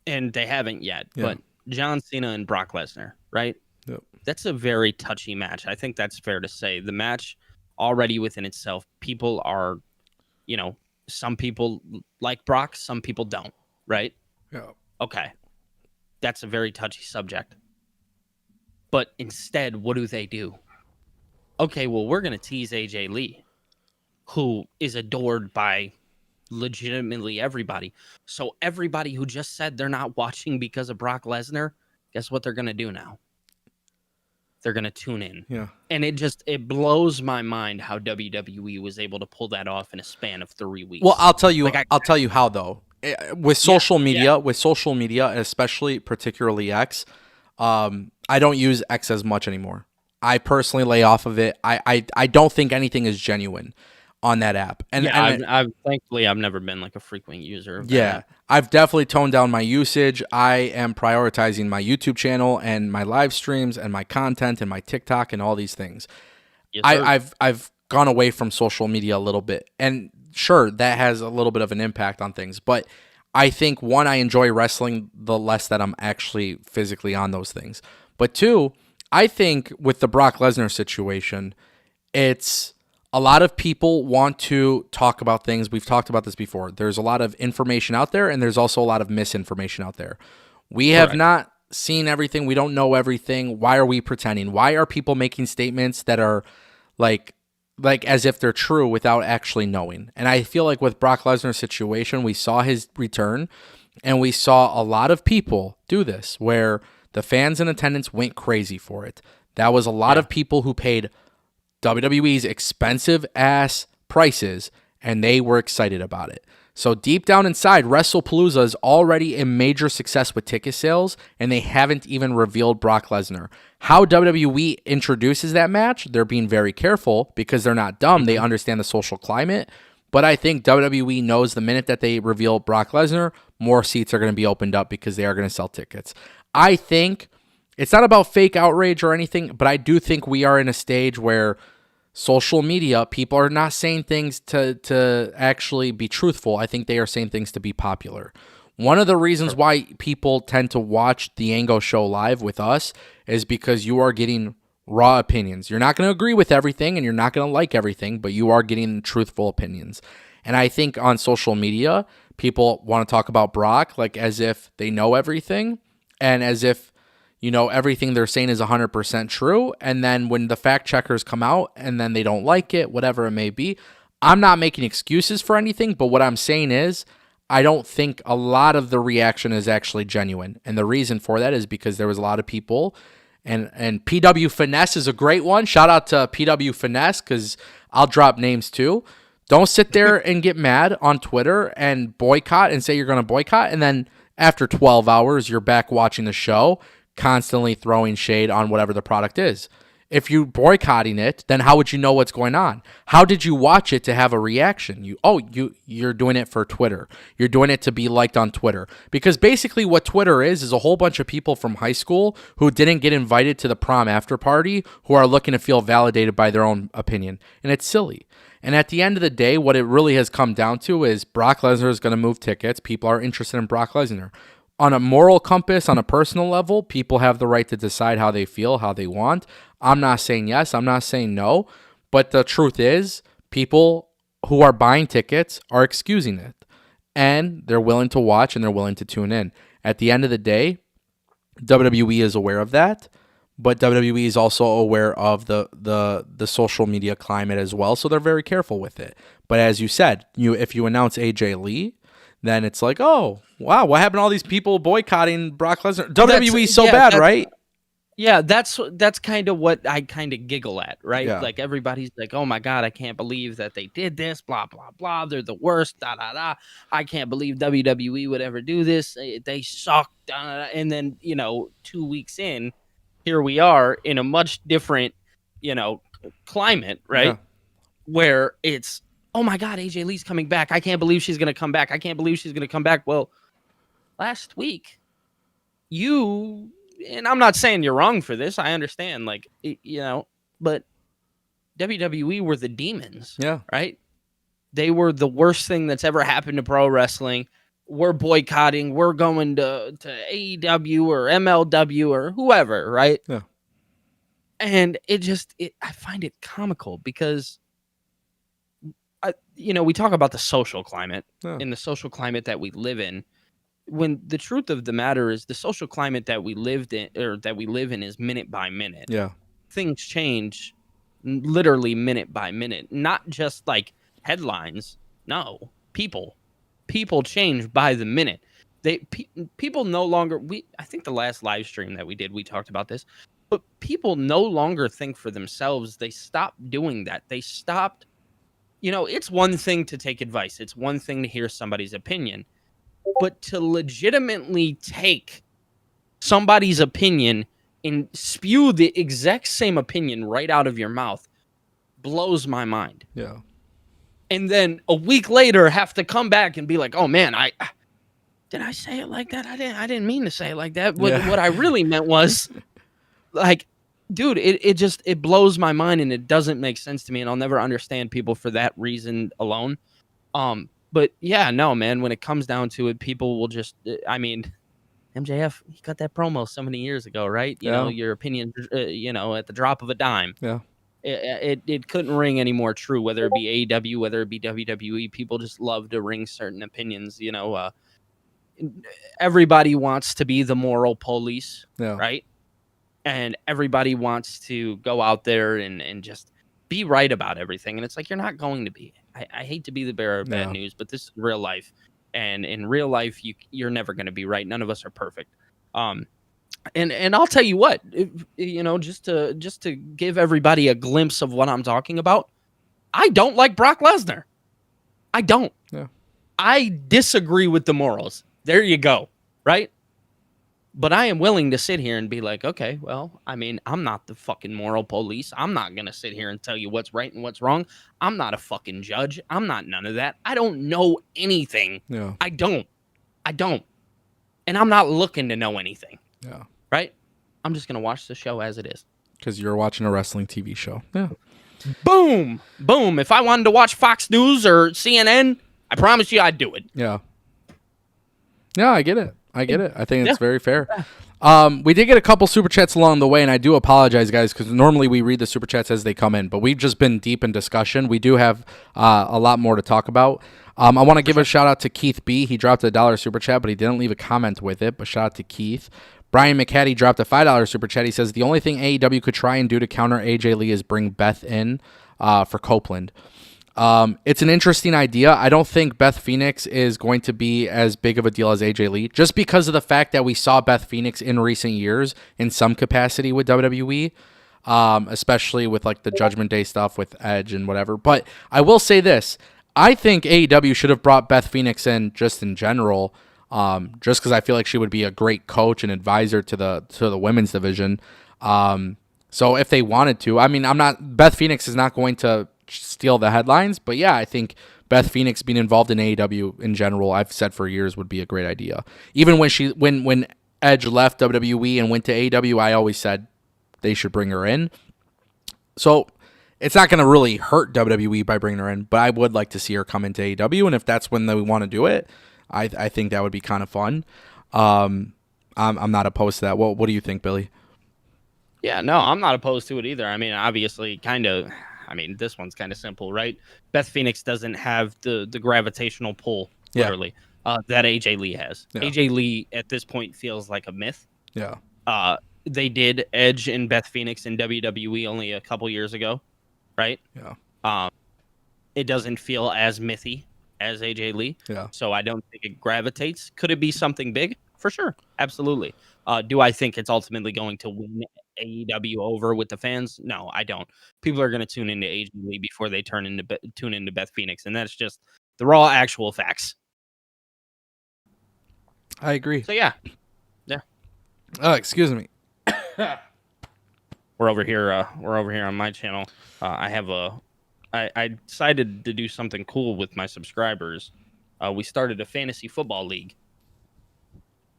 and they haven't yet, Yeah. but John Cena and Brock Lesnar, right? Yep. That's a very touchy match. I think that's fair to say. The match already within itself, people are, some people like Brock, some people don't, right? Yeah. Okay. That's a very touchy subject. But instead, what do? Okay, well, we're going to tease AJ Lee, who is adored by legitimately everybody. So everybody who just said they're not watching because of Brock Lesnar, guess what they're going to do now? They're going to tune in. Yeah. And it blows my mind how WWE was able to pull that off in a span of 3 weeks. Well, I'll tell you. Like I'll tell you how though. With social media, and especially particularly X, I don't use X as much anymore. I personally lay off of it. I don't think anything is genuine on that app. And I've thankfully I've never been like a frequent user of that app. I've definitely toned down my usage. I am prioritizing my YouTube channel and my live streams and my content and my TikTok and all these things. Yes, I've gone away from social media a little bit, and sure, that has a little bit of an impact on things. But I think one, I enjoy wrestling the less that I'm actually physically on those things. But two, I think with the Brock Lesnar situation, it's a lot of people want to talk about things. We've talked about this before. There's a lot of information out there, and there's also a lot of misinformation out there. We have not seen everything. We don't know everything. Why are we pretending? Why are people making statements that are like as if they're true without actually knowing? And I feel like with Brock Lesnar's situation, we saw his return, and we saw a lot of people do this where the fans in attendance went crazy for it. That was a lot of people who paid WWE's expensive ass prices, and they were excited about it. So deep down inside, WrestlePalooza is already a major success with ticket sales, and they haven't even revealed Brock Lesnar. How WWE introduces that match, they're being very careful because they're not dumb. They understand the social climate. But I think WWE knows the minute that they reveal Brock Lesnar, more seats are going to be opened up because they are going to sell tickets. I think it's not about fake outrage or anything, but I do think we are in a stage where social media, people are not saying things to actually be truthful. I think they are saying things to be popular. One of the reasons why people tend to watch the Ango show live with us is because you are getting raw opinions. You're not going to agree with everything and you're not going to like everything, but you are getting truthful opinions. And I think on social media, people want to talk about Brock like as if they know everything and as if everything they're saying is 100% true. And then when the fact checkers come out and then they don't like it, whatever it may be, I'm not making excuses for anything. But what I'm saying is I don't think a lot of the reaction is actually genuine. And the reason for that is because there was a lot of people and PW Finesse is a great one. Shout out to PW Finesse because I'll drop names too. Don't sit there and get mad on Twitter and boycott and say you're going to boycott. And then after 12 hours, you're back watching the show, constantly throwing shade on whatever the product is. If you're boycotting it, then how would you know what's going on? How did you watch it to have a reaction? You're doing it for Twitter. You're doing it to be liked on Twitter. Because basically what Twitter is a whole bunch of people from high school who didn't get invited to the prom after party who are looking to feel validated by their own opinion. And it's silly. And at the end of the day, what it really has come down to is Brock Lesnar is going to move tickets. People are interested in Brock Lesnar. On a moral compass, on a personal level, people have the right to decide how they feel, how they want. I'm not saying yes, I'm not saying no, but the truth is people who are buying tickets are excusing it, and they're willing to watch and they're willing to tune in. At the end of the day, WWE is aware of that, but WWE is also aware of the social media climate as well, so they're very careful with it. But as you said, if you announce AJ Lee, then it's like, oh, wow, what happened to all these people boycotting Brock Lesnar? WWE's so bad, right? Yeah, that's kind of what I kind of giggle at, right? Yeah. Like everybody's like, "Oh my god, I can't believe that they did this, blah blah blah. They're the worst, da da da. I can't believe WWE would ever do this. They suck." Da, da, da. And then, 2 weeks in, here we are in a much different, climate, right? Yeah. where it's, oh my God, AJ Lee's coming back. I can't believe she's going to come back. I can't believe she's going to come back. Well, last week, and I'm not saying you're wrong for this. I understand, like, but WWE were the demons, Yeah. right? They were the worst thing that's ever happened to pro wrestling. We're boycotting. We're going to AEW or MLW or whoever, right? Yeah. And I find it comical because, we talk about the social climate Yeah. and the social climate that we live in. When the truth of the matter is, the social climate that we live in is minute by minute. Yeah. Things change literally minute by minute, not just like headlines. No, people change by the minute. People no longer, I think the last live stream that we did, we talked about this, but people no longer think for themselves. They stopped doing that. They stopped, it's one thing to take advice. It's one thing to hear somebody's opinion, but to legitimately take somebody's opinion and spew the exact same opinion right out of your mouth blows my mind. Yeah. And then a week later have to come back and be like, "Oh man, did I say it like that? I didn't mean to say it like that. What I really meant was, like, dude, it blows my mind and it doesn't make sense to me, and I'll never understand people for that reason alone. But yeah, no, man, when it comes down to it, people will just, I mean, MJF, he cut that promo so many years ago, right? Yeah. Your opinion, at the drop of a dime. Yeah. It couldn't ring any more true, whether it be AEW, whether it be WWE. People just love to ring certain opinions. Everybody wants to be the moral police, Yeah. right? And everybody wants to go out there and just be right about everything. And it's like, you're not going to be. I hate to be the bearer of bad news, but this is real life. And in real life, you're never going to be right. None of us are perfect. And I'll tell you what, just to give everybody a glimpse of what I'm talking about, I don't like Brock Lesnar. I don't. Yeah. I disagree with the morals. There you go, right? But I am willing to sit here and be like, okay, well, I mean, I'm not the fucking moral police. I'm not going to sit here and tell you what's right and what's wrong. I'm not a fucking judge. I'm not none of that. I don't know anything. Yeah. I don't. And I'm not looking to know anything. Yeah. Right? I'm just going to watch the show as it is. Because you're watching a wrestling TV show. Yeah. Boom. Boom. If I wanted to watch Fox News or CNN, I promise you I'd do it. Yeah. Yeah, I get it. I think it's very fair. We did get a couple super chats along the way, and I do apologize, guys, because normally we read the super chats as they come in, but we've just been deep in discussion. We do have a lot more to talk about. I want to give a shout out to Keith B. He dropped a $1 super chat, but he didn't leave a comment with it. But shout out to Keith. Brian McCaddy dropped a $5 super chat. He says the only thing AEW could try and do to counter AJ Lee is bring Beth in for Copeland. It's an interesting idea. I don't think Beth Phoenix is going to be as big of a deal as AJ Lee, just because of the fact that we saw Beth Phoenix in recent years in some capacity with WWE, especially with like the Judgment Day stuff with Edge and whatever. But I will say this. I think AEW should have brought Beth Phoenix in just in general, just because I feel like she would be a great coach and advisor to the women's division. So if they wanted to, I mean, Beth Phoenix is not going to steal the headlines, but yeah, I think Beth Phoenix being involved in AEW in general, I've said for years, would be a great idea. Even when Edge left WWE and went to AEW, I always said they should bring her in. So it's not going to really hurt WWE by bringing her in, but I would like to see her come into AEW, and if that's when they want to do it, I think that would be kind of fun. I'm not opposed to that. What do you think, Billy? Yeah, no, I'm not opposed to it either. I mean, obviously, this one's kind of simple, right? Beth Phoenix doesn't have the gravitational pull, literally, that AJ Lee has. Yeah. AJ Lee, at this point, feels like a myth. Yeah. They did Edge and Beth Phoenix in WWE only a couple years ago, right? Yeah. It doesn't feel as mythy as AJ Lee. Yeah. So I don't think it gravitates. Could it be something big? For sure. Absolutely. Do I think it's ultimately going to win AEW over with the fans? No, I don't. People are going to tune into AJ Lee before they tune into Beth Phoenix, and that's just the raw actual facts. I agree. So yeah. Oh, excuse me. We're over here on my channel. I have I decided to do something cool with my subscribers. We started a fantasy football league.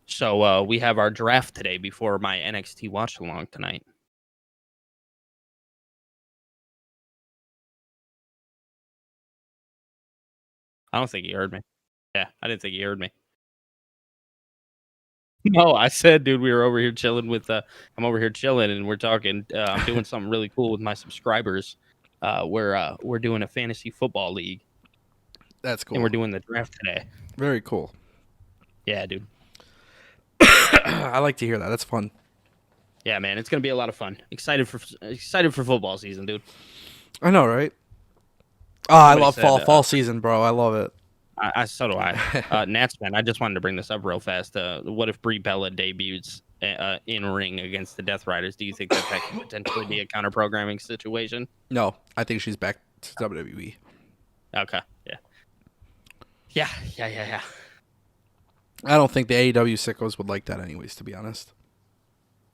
So we have our draft today before my NXT watch along tonight. I don't think he heard me. Yeah, I didn't think he heard me. No, I said, dude, we were over here chilling with. I'm over here chilling, and we're talking. I'm doing something really cool with my subscribers. We're doing a fantasy football league, That's cool. and we're doing the draft today. Very cool. Yeah, dude. I like to hear that. That's fun. Yeah, man, it's gonna be a lot of fun. Excited for football season, dude. I know, right? Oh, I love Somebody fall said, season, bro. I love it. So do I. Nats, man, I just wanted to bring this up real fast. What if Brie Bella debuts in ring against the Death Riders? Do you think that could potentially be a counter programming situation? No, I think she's back to WWE. Okay, yeah. I don't think the AEW sickos would like that, anyways. To be honest.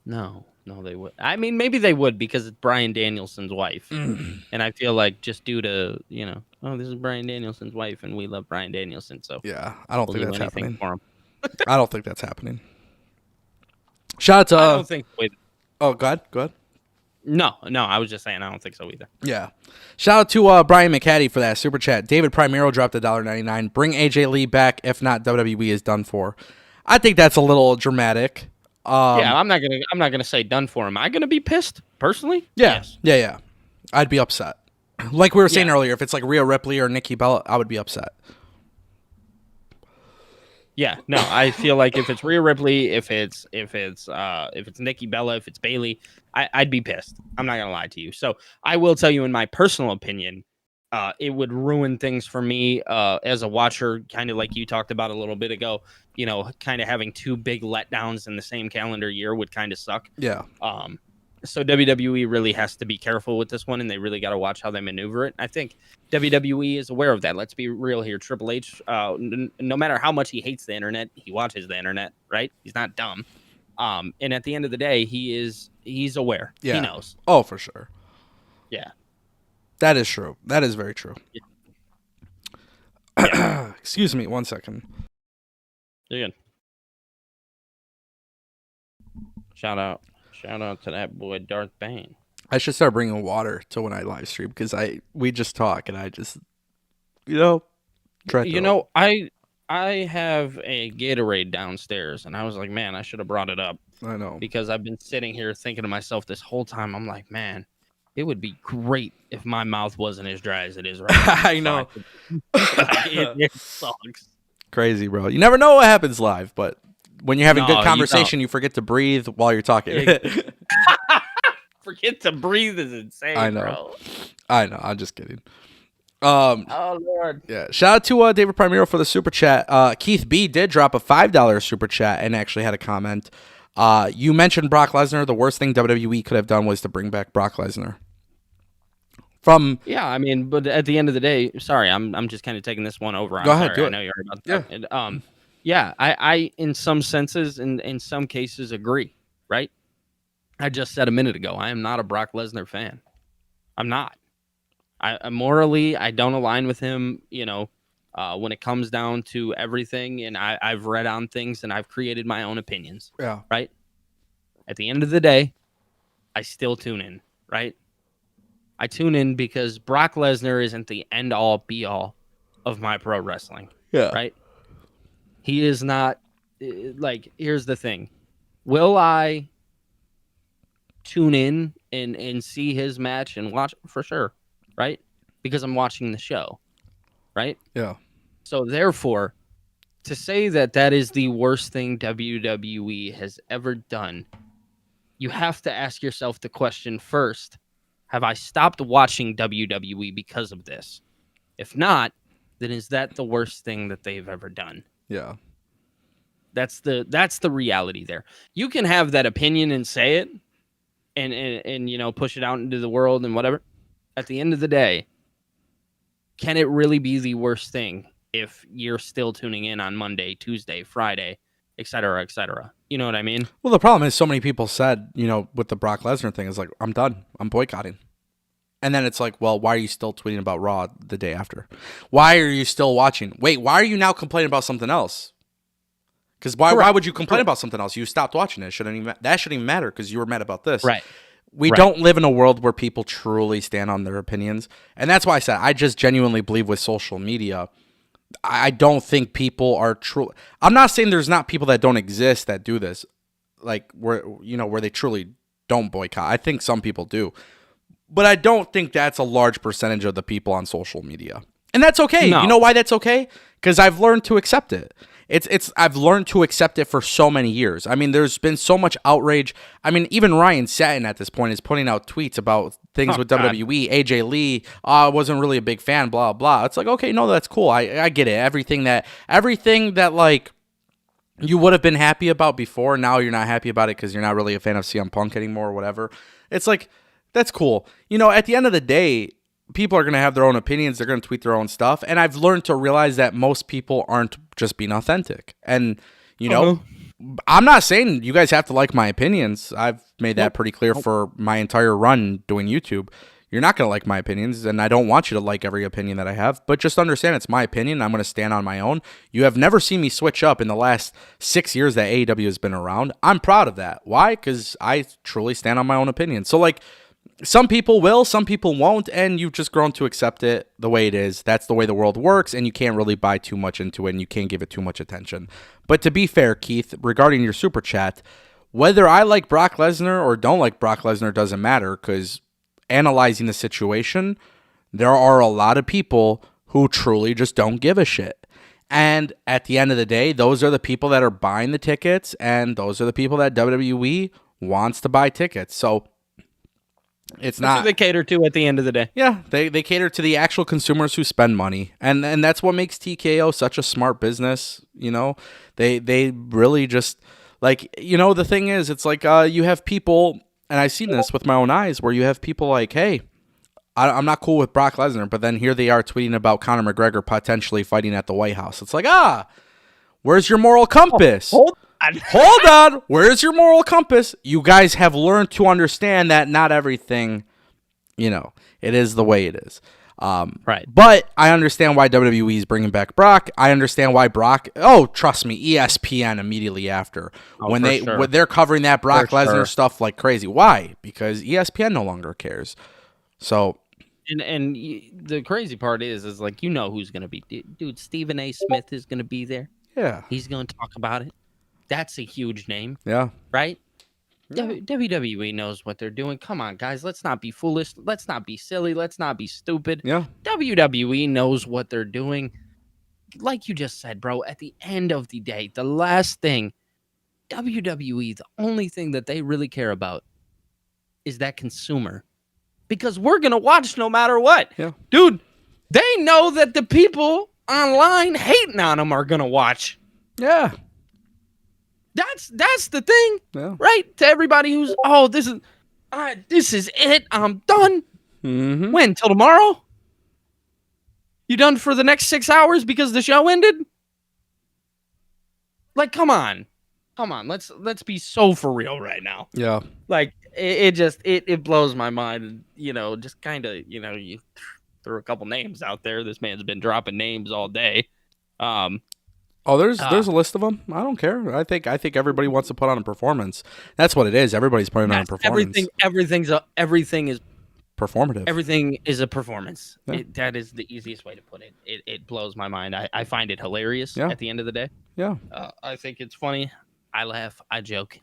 No, they would. I mean, maybe they would because it's Bryan Danielson's wife, and I feel like just due to this is Bryan Danielson's wife, and we love Bryan Danielson, so Yeah, I don't we'll think do that's anything happening. for him. I don't think that's happening. Shout out to. I don't think so either. Oh, go ahead. No, I was just saying I don't think so either. Yeah. Shout out to Brian McCaddy for that super chat. David Primero dropped $1.99. Bring AJ Lee back. If not, WWE is done for. I think that's a little dramatic. Yeah, I'm not gonna say done for him. Am I gonna be pissed personally? Yeah. Yes. Yeah. I'd be upset. Like we were saying Yeah. earlier, if it's like Rhea Ripley or Nikki Bella, I would be upset. Yeah, no, I feel like if it's Rhea Ripley, if it's Nikki Bella, if it's Bailey, I'd be pissed. I'm not gonna lie to you. So I will tell you, in my personal opinion, it would ruin things for me as a watcher, kind of like you talked about a little bit ago. Kind of having two big letdowns in the same calendar year would kind of suck. Yeah. So WWE really has to be careful with this one, and they really got to watch how they maneuver it. I think WWE is aware of that. Let's be real here. Triple H, no matter how much he hates the internet, he watches the internet, right? He's not dumb. And at the end of the day, he's aware. Yeah. He knows. Oh, for sure. Yeah. That is true. That is very true. Yeah. Excuse me, 1 second. You're good. Shout out to that boy Darth Bane. I should start bringing water to when I live stream because we just talk and I just try to. I have a Gatorade downstairs, and I was like, man, I should have brought it up. I know. Because I've been sitting here thinking to myself this whole time. I'm like, man, it would be great if my mouth wasn't as dry as it is right now. I know. It sucks. Crazy, bro. You never know what happens live, but when you're having No, good conversation, you forget to breathe while you're talking. Forget to breathe is insane, I know. bro. I know. I'm just kidding. Oh, Lord. Yeah. Shout out to David Primero for the super chat. Keith B did drop a $5 super chat and actually had a comment. You mentioned Brock Lesnar. The worst thing WWE could have done was to bring back Brock Lesnar. Yeah, I mean, but at the end of the day, sorry, I'm just kind of taking this one over. Go ahead, sorry, do I it. know you're about that. Yeah. Yeah, I in some senses and in some cases agree, right? I just said a minute ago, I am not a Brock Lesnar fan. I'm not. I morally, I don't align with him, when it comes down to everything, and I've read on things and I've created my own opinions. Yeah. Right? At the end of the day, I still tune in, right? I tune in because Brock Lesnar isn't the end-all, be-all of my pro wrestling. Yeah. Right? He is not, here's the thing. Will I tune in and see his match and watch? For sure, right? Because I'm watching the show, right? Yeah. So therefore, to say that is the worst thing WWE has ever done, you have to ask yourself the question first, have I stopped watching WWE because of this? If not, then is that the worst thing that they've ever done? Yeah. That's the reality there. You can have that opinion and say it and push it out into the world and whatever. At the end of the day, can it really be the worst thing if you're still tuning in on Monday, Tuesday, Friday, et cetera, et cetera? You know what I mean? Well, the problem is so many people said, with the Brock Lesnar thing is like, I'm done. I'm boycotting. And then it's like, well, why are you still tweeting about Raw the day after? Why are you still watching? Wait, why are you now complaining about something else? Because why would you complain about something else? You stopped watching it. That shouldn't even matter because you were mad about this. Right. We don't live in a world where people truly stand on their opinions. And that's why I said I just genuinely believe with social media, I don't think people are true. I'm not saying there's not people that don't exist that do this, like where they truly don't boycott. I think some people do. But I don't think that's a large percentage of the people on social media. And that's okay. No. You know why that's okay? Because I've learned to accept it. I've learned to accept it for so many years. I mean, there's been so much outrage. I mean, even Ryan Satin at this point is putting out tweets about things with WWE, AJ Lee. I wasn't really a big fan, blah, blah. It's like, okay, no, that's cool. I get it. Everything that like you would have been happy about before, now you're not happy about it because you're not really a fan of CM Punk anymore or whatever. It's like, that's cool. At the end of the day, people are going to have their own opinions. They're going to tweet their own stuff. And I've learned to realize that most people aren't just being authentic. And, I'm not saying you guys have to like my opinions. I've made that pretty clear for my entire run doing YouTube. You're not going to like my opinions, and I don't want you to like every opinion that I have. But just understand it's my opinion. I'm going to stand on my own. You have never seen me switch up in the last 6 years that AEW has been around. I'm proud of that. Why? Because I truly stand on my own opinion. So, like, some people will, some people won't, and you've just grown to accept it the way it is. That's the way the world works, and you can't really buy too much into it, and you can't give it too much attention. But to be fair, Keith, regarding your super chat, whether I like Brock Lesnar or don't like Brock Lesnar doesn't matter, because analyzing the situation, there are a lot of people who truly just don't give a shit. And at the end of the day, those are the people that are buying the tickets, and those are the people that WWE wants to buy tickets. So it's not who they cater to at the end of the day. Yeah, they cater to the actual consumers who spend money, and that's what makes TKO such a smart business. They really just the thing is, it's like you have people, and I've seen this with my own eyes, where you have people like, hey, I'm not cool with Brock Lesnar, but then here they are tweeting about Conor McGregor potentially fighting at the White House. It's like, where's your moral compass? Hold on. Where's your moral compass? You guys have learned to understand that not everything, it is the way it is. Right. But I understand why WWE is bringing back Brock. I understand why Brock. Oh, trust me, ESPN immediately after when they're covering that Brock Lesnar stuff like crazy. Why? Because ESPN no longer cares. So. And the crazy part is like who's gonna be, dude. Stephen A. Smith is gonna be there. Yeah. He's gonna talk about it. That's a huge name. Yeah. Right? Yeah. WWE knows what they're doing. Come on, guys. Let's not be foolish. Let's not be silly. Let's not be stupid. Yeah. WWE knows what they're doing. Like you just said, bro, at the end of the day, the last thing, WWE, the only thing that they really care about is that consumer. Because we're going to watch no matter what. Yeah. Dude, they know that the people online hating on them are going to watch. Yeah. That's the thing, right? To everybody who's, this is it. I'm done. Mm-hmm. When? Till tomorrow? You done for the next 6 hours because the show ended? Like, come on. Let's be so for real right now. Yeah. Like, it blows my mind. Just kind of, you threw a couple names out there. This man's been dropping names all day. There's a list of them. I don't care. I think everybody wants to put on a performance. That's what it is. Everybody's putting on a performance. Everything is performative. Everything is a performance. Yeah. That is the easiest way to put it. It blows my mind. I find it hilarious at the end of the day. Yeah. I think it's funny. I laugh. I joke.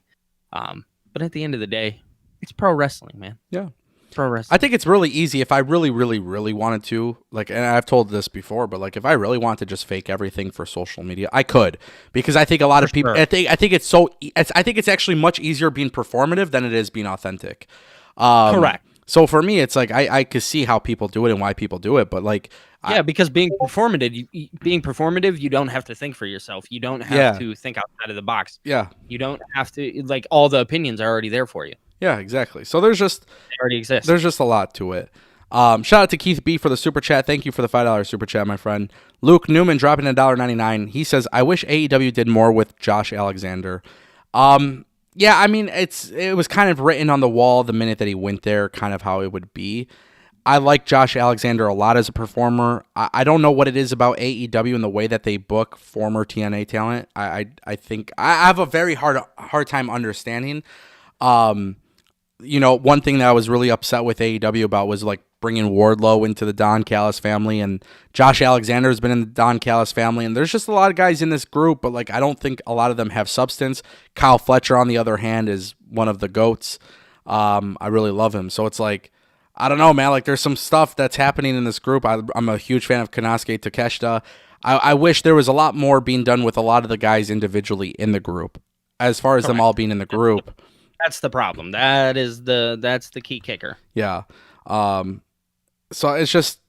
But at the end of the day, it's pro wrestling, man. Yeah. Pro wrestling. I think it's really easy if I really, really, really wanted to, and I've told this before, but if I really wanted to just fake everything for social media, I could, because I think a lot of people, I think it's actually much easier being performative than it is being authentic. Correct. So for me, it's like I could see how people do it and why people do it, but because being performative, you don't have to think for yourself. You don't have to think outside of the box. Yeah. You don't have to, all the opinions are already there for you. Yeah, exactly. So they already exist. There's just a lot to it. Shout out to Keith B for the super chat. Thank you for the $5 super chat, my friend. Luke Newman dropping $1.99. He says, I wish AEW did more with Josh Alexander. Yeah, I mean, it was kind of written on the wall the minute that he went there, kind of how it would be. I like Josh Alexander a lot as a performer. I don't know what it is about AEW and the way that they book former TNA talent. I think I have a very hard time understanding. Um, one thing that I was really upset with AEW about was like bringing Wardlow into the Don Callis family, and Josh Alexander's been in the Don Callis family, and there's just a lot of guys in this group, but like I don't think a lot of them have substance. Kyle Fletcher, on the other hand, is one of the goats. I really love him, so it's like I don't know, man. Like there's some stuff that's happening in this group. I'm a huge fan of Konosuke Takeshita. I wish there was a lot more being done with a lot of the guys individually in the group, as far as them all being in the group. That's the problem. That's the key kicker. Yeah. So it's just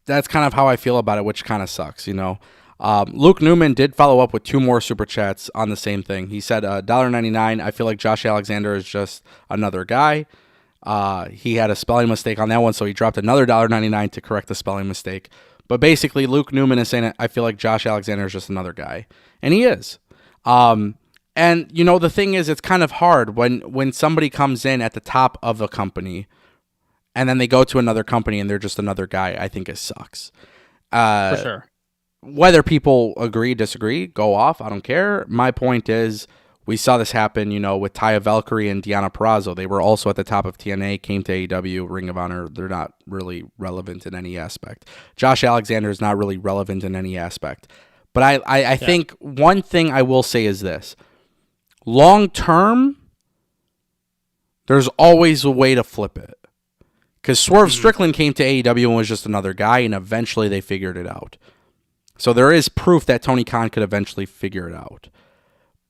that's kind of how I feel about it, which kind of sucks. Luke Newman did follow up with 2 more super chats on the same thing. He said $1.99. I feel like Josh Alexander is just another guy. He had a spelling mistake on that one, so he dropped another $1.99 to correct the spelling mistake. But basically, Luke Newman is saying, I feel like Josh Alexander is just another guy. And he is. And, the thing is, it's kind of hard when somebody comes in at the top of a company and then they go to another company and they're just another guy. I think it sucks. For sure. Whether people agree, disagree, go off, I don't care. My point is, we saw this happen, with Taya Valkyrie and Deonna Purrazzo. They were also at the top of TNA, came to AEW, Ring of Honor. They're not really relevant in any aspect. Josh Alexander is not really relevant in any aspect. But I think one thing I will say is this. Long term, there's always a way to flip it. Because Swerve Strickland came to AEW and was just another guy, and eventually they figured it out. So there is proof that Tony Khan could eventually figure it out.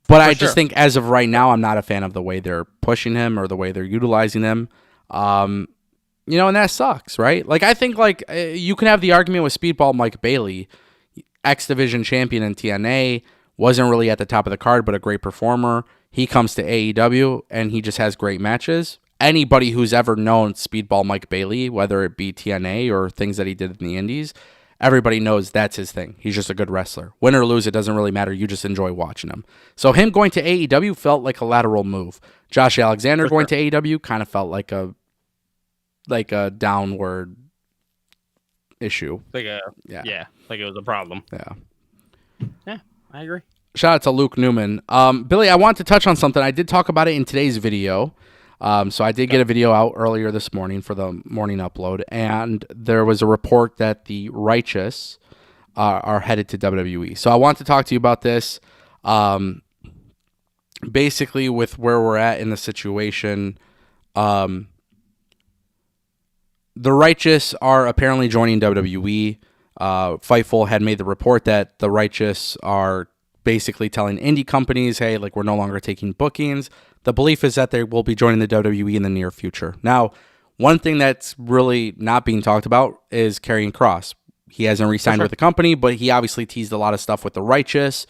But I just think as of right now, I'm not a fan of the way they're pushing him or the way they're utilizing him. And that sucks, right? Like, I think, you can have the argument with Speedball Mike Bailey, X Division champion in TNA, wasn't really at the top of the card, but a great performer. He comes to AEW, and he just has great matches. Anybody who's ever known Speedball Mike Bailey, whether it be TNA or things that he did in the Indies, everybody knows that's his thing. He's just a good wrestler. Win or lose, it doesn't really matter. You just enjoy watching him. So him going to AEW felt like a lateral move. Josh Alexander going to AEW kind of felt like a downward issue. Like it was a problem. Yeah, I agree. Shout out to Luke Newman. Billy, I want to touch on something. I did talk about it in today's video. So I did get a video out earlier this morning for the morning upload, and there was a report that the Righteous are headed to WWE. So I want to talk to you about this. Basically, with where we're at in the situation, the Righteous are apparently joining WWE. Fightful had made the report that the Righteous are basically telling indie companies, hey, we're no longer taking bookings. The belief is that they will be joining the WWE in the near future. Now, one thing that's really not being talked about is Karrion Kross. He hasn't re-signed with the company, but he obviously teased a lot of stuff with the Righteous.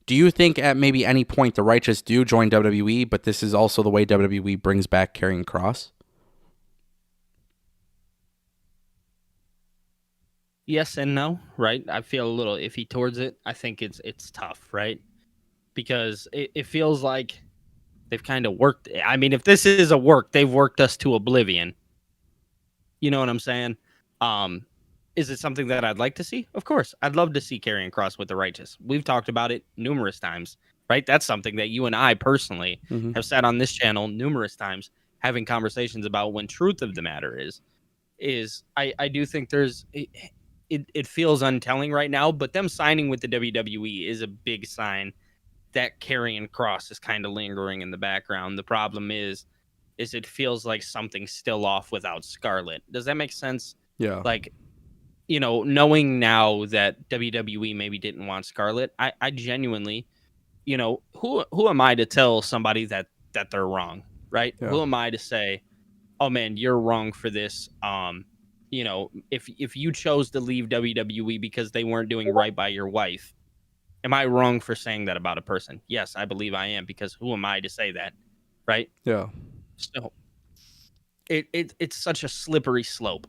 Do you think at maybe any point the Righteous do join WWE, but this is also the way WWE brings back Karrion Kross? Yes and no, right? I feel a little iffy towards it. I think it's tough, right? Because it feels like they've kind of worked. I mean, if this is a work, they've worked us to oblivion. You know what I'm saying? Is it something that I'd like to see? Of course. I'd love to see Karrion Kross with the Righteous. We've talked about it numerous times, right? That's something that you and I personally have sat on this channel numerous times having conversations about. When truth of the matter is I do think it feels untelling right now, but them signing with the WWE is a big sign that Karrion Kross is kind of lingering in the background. The problem is it feels like something's still off without Scarlett. Does that make sense? Yeah. Knowing now that WWE maybe didn't want Scarlett, I genuinely, who am I to tell somebody that they're wrong, right? Yeah. Who am I to say, oh man, you're wrong for this? If you chose to leave WWE because they weren't doing right by your wife, am I wrong for saying that about a person? Yes, I believe I am, because who am I to say that, right? Yeah. So it's such a slippery slope.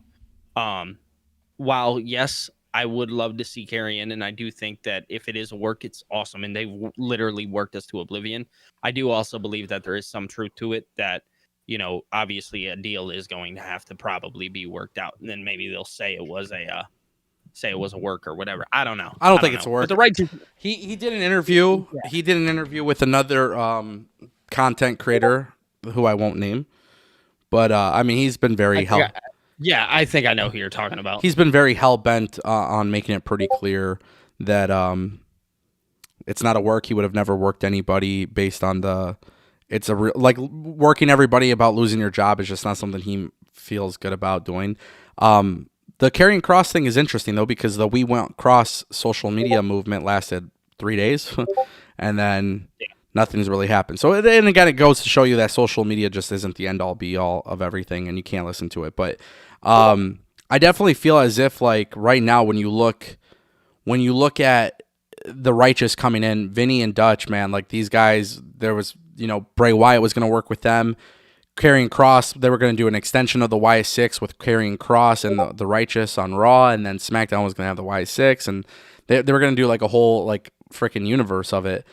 While yes, I would love to see Karrion, and I do think that if it is a work, it's awesome, and they've literally worked us to oblivion. I do also believe that there is some truth to it, that obviously a deal is going to have to probably be worked out, and then maybe they'll say it was a work or whatever. I don't know. I don't think it's a But work. the right to He did an interview. yeah. He did an interview with another content creator who I won't name, but I mean he's been very I think I know who you're talking about. he's been very hell bent on making it pretty clear that it's not a work. He would have never worked anybody based on it's a like working everybody about losing your job is just not something he feels good about doing. The Karrion Kross thing is interesting though because the We Want Cross social media movement lasted 3 days, and then nothing's really happened. So and again, it goes to show you that social media just isn't the end all be all of everything, and you can't listen to it. But I definitely feel as if like right now when you look at the Righteous coming in, Vinny and Dutch, man, like these guys, there was Bray Wyatt was going to work with them. Karrion Kross, they were going to do an extension of the Y6 with Karrion Kross and the Righteous on Raw, and then SmackDown was going to have the Y6, and they were going to do like a whole like freaking universe of it,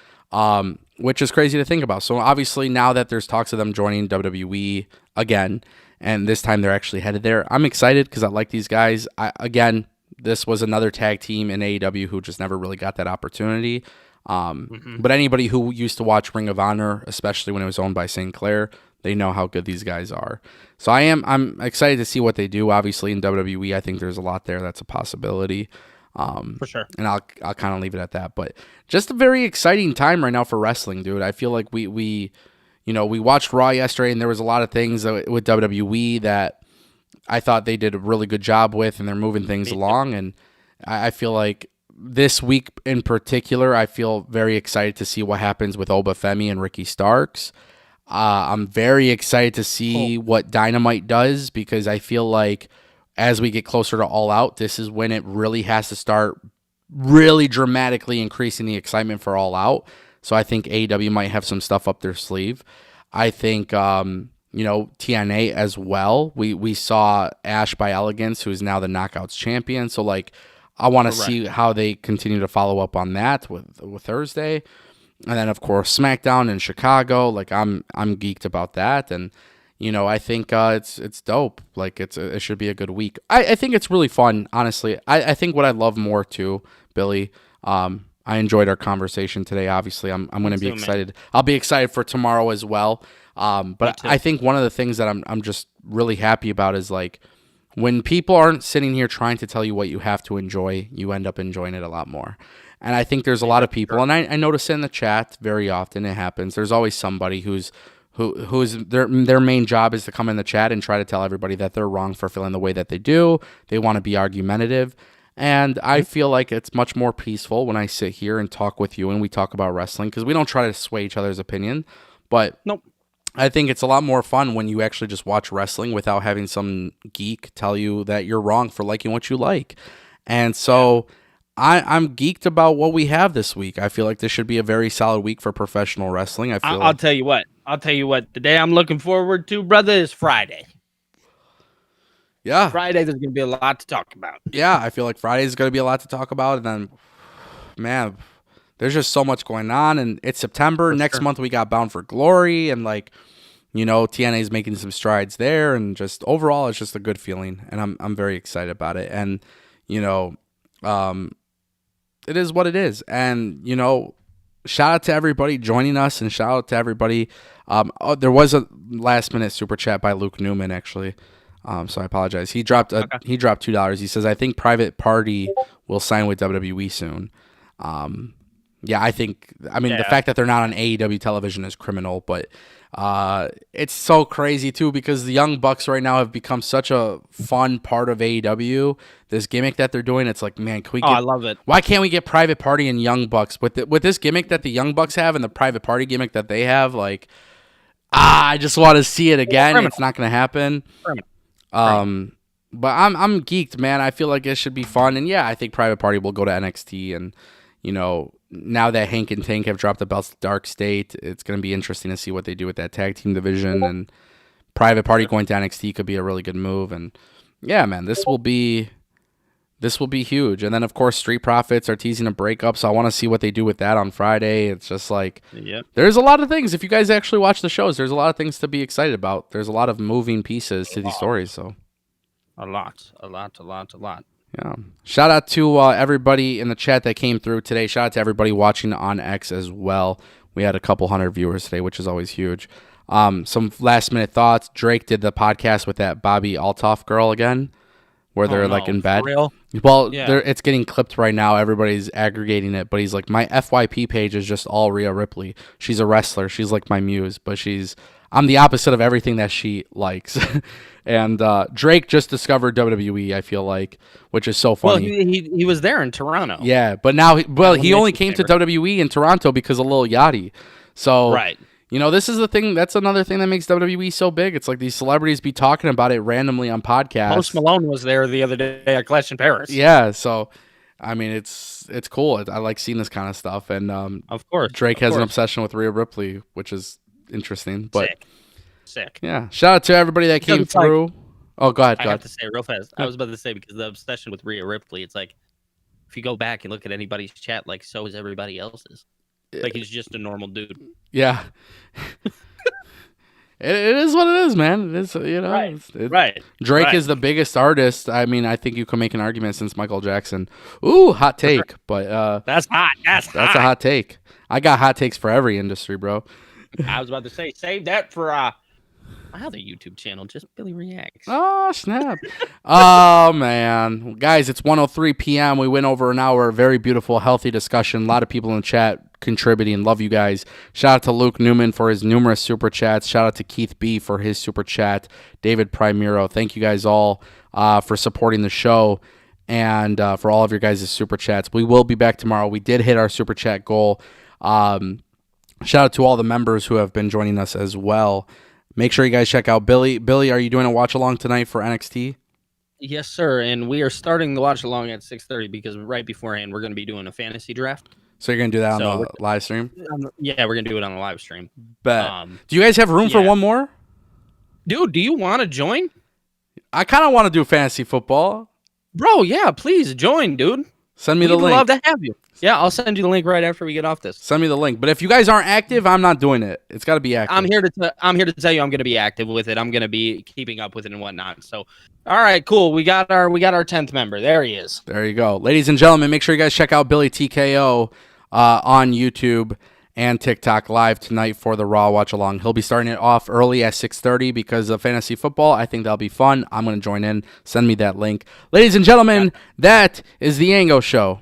which is crazy to think about. So obviously now that there's talks of them joining WWE again, and this time they're actually headed there, I'm excited because I like these guys. Again, this was another tag team in AEW who just never really got that opportunity. But anybody who used to watch Ring of Honor, especially when it was owned by St. Clair, they know how good these guys are. So I'm excited to see what they do. Obviously in WWE, I think there's a lot there that's a possibility. For sure. And I'll kind of leave it at that. But just a very exciting time right now for wrestling, dude. I feel like we watched Raw yesterday, and there was a lot of things with WWE that I thought they did a really good job with, and they're moving things along. And I feel like this week in particular, I feel very excited to see what happens with Oba Femi and Ricky Starks. I'm very excited to see what Dynamite does because I feel like as we get closer to All Out, this is when it really has to start really dramatically increasing the excitement for All Out. So I think AEW might have some stuff up their sleeve. I think TNA as well. We saw Ash by Elegance, who is now the Knockouts champion. So like I want to see how they continue to follow up on that with Thursday. And then of course SmackDown in Chicago. Like I'm geeked about that, and I think it's dope. Like it should be a good week. I think it's really fun, honestly. I think what I love more too, Billy. I enjoyed our conversation today. Obviously, I'm going to be excited. Man. I'll be excited for tomorrow as well. But I think one of the things that I'm just really happy about is like when people aren't sitting here trying to tell you what you have to enjoy, you end up enjoying it a lot more. And I think there's a lot of people, and I notice in the chat very often it happens. There's always somebody who's their main job is to come in the chat and try to tell everybody that they're wrong for feeling the way that they do. They want to be argumentative. And I feel like it's much more peaceful when I sit here and talk with you and we talk about wrestling because we don't try to sway each other's opinion. But nope. I think it's a lot more fun when you actually just watch wrestling without having some geek tell you that you're wrong for liking what you like. And so I'm geeked about what we have this week. I feel like this should be a very solid week for professional wrestling. I'll tell you what. The day I'm looking forward to, brother, is Friday. Yeah. Friday, there's going to be a lot to talk about. Yeah, I feel like Friday is going to be a lot to talk about. And then, man, there's just so much going on. And it's September. Next month, we got Bound for Glory. And, TNA is making some strides there. And just overall, it's just a good feeling. And I'm very excited about it. And, it is what it is. And, shout out to everybody joining us, and shout out to everybody. There was a last minute super chat by Luke Newman, actually. So I apologize. He dropped $2. He says, I think Private Party will sign with WWE soon. The fact that they're not on AEW television is criminal, but it's so crazy too because the Young Bucks right now have become such a fun part of AEW. This gimmick that they're doing, it's like, man, can we I love it. Why can't we get Private Party and Young Bucks with this gimmick that the Young Bucks have and the Private Party gimmick that they have? Like, I just want to see it again. It's not going to happen. But I'm geeked, man. I feel like it should be fun, and yeah, I think Private Party will go to NXT, and now that Hank and Tank have dropped the belts to Dark State, it's going to be interesting to see what they do with that tag team division. And Private Party going to NXT could be a really good move. And yeah, man, this will be This will be huge. And then, of course, Street Profits are teasing a breakup, so I want to see what they do with that on Friday. It's just like, there's a lot of things. If you guys actually watch the shows, there's a lot of things to be excited about. There's a lot of moving pieces to these stories. So, a lot. Yeah. Shout out to everybody in the chat that came through today. Shout out to everybody watching on X as well. We had a couple hundred viewers today, which is always huge. Some last minute thoughts. Drake did the podcast with that Bobby Altoff girl again, where they're like in bed. For real? Well, it's getting clipped right now. Everybody's aggregating it, but he's like, my FYP page is just all Rhea Ripley. She's a wrestler. She's like my muse, but I'm the opposite of everything that she likes. And Drake just discovered WWE, I feel like, which is so funny. Well, he was there in Toronto. Yeah, but now, he only came to WWE in Toronto because of Lil Yachty. So, right. This is the thing. That's another thing that makes WWE so big. It's like these celebrities be talking about it randomly on podcasts. Post Malone was there the other day at Clash in Paris. Yeah, so I mean, it's cool. I like seeing this kind of stuff. And of course, Drake has an obsession with Rhea Ripley, which is interesting. But sick. Yeah, shout out to everybody that came through. Oh, go ahead. I have to say real fast. I was about to say, because the obsession with Rhea Ripley, it's like if you go back and look at anybody's chat, like so is everybody else's. Like he's just a normal dude. Yeah. It is what it is, man. It is, Right. Drake is the biggest artist. I mean, I think you can make an argument since Michael Jackson. Ooh, hot take. But that's hot. That's a hot take. I got hot takes for every industry, bro. I was about to say, save that for my other YouTube channel, just Billy Reacts. Oh, snap. Oh, man. Guys, it's 1:03 p.m. We went over an hour. Very beautiful, healthy discussion. A lot of people in the chat contributing. Love you guys. Shout out to Luke Newman for his numerous super chats. Shout out to Keith B for his super chat. David Primero. Thank you guys all for supporting the show and for all of your guys' super chats. We will be back tomorrow. We did hit our super chat goal. Shout out to all the members who have been joining us as well. Make sure you guys check out Billy. Billy, are you doing a watch along tonight for NXT? Yes, sir. And we are starting the watch along at 6:30 because right beforehand we're going to be doing a fantasy draft. So you're going to do that on the live stream? Yeah, we're going to do it on the live stream. Bet. Do you guys have room for one more? Dude, do you want to join? I kind of want to do fantasy football. Bro, yeah, please join, dude. Send me the link. We'd love to have you. Yeah, I'll send you the link right after we get off this. Send me the link. But if you guys aren't active, I'm not doing it. It's got to be active. I'm here to tell you I'm going to be active with it. I'm going to be keeping up with it and whatnot. So, all right, cool. We got our 10th member. There he is. There you go. Ladies and gentlemen, make sure you guys check out Billy TKO on YouTube and TikTok live tonight for the Raw Watch Along. He'll be starting it off early at 6:30 because of fantasy football. I think that'll be fun. I'm going to join in. Send me that link. Ladies and gentlemen, that is the Ango Show.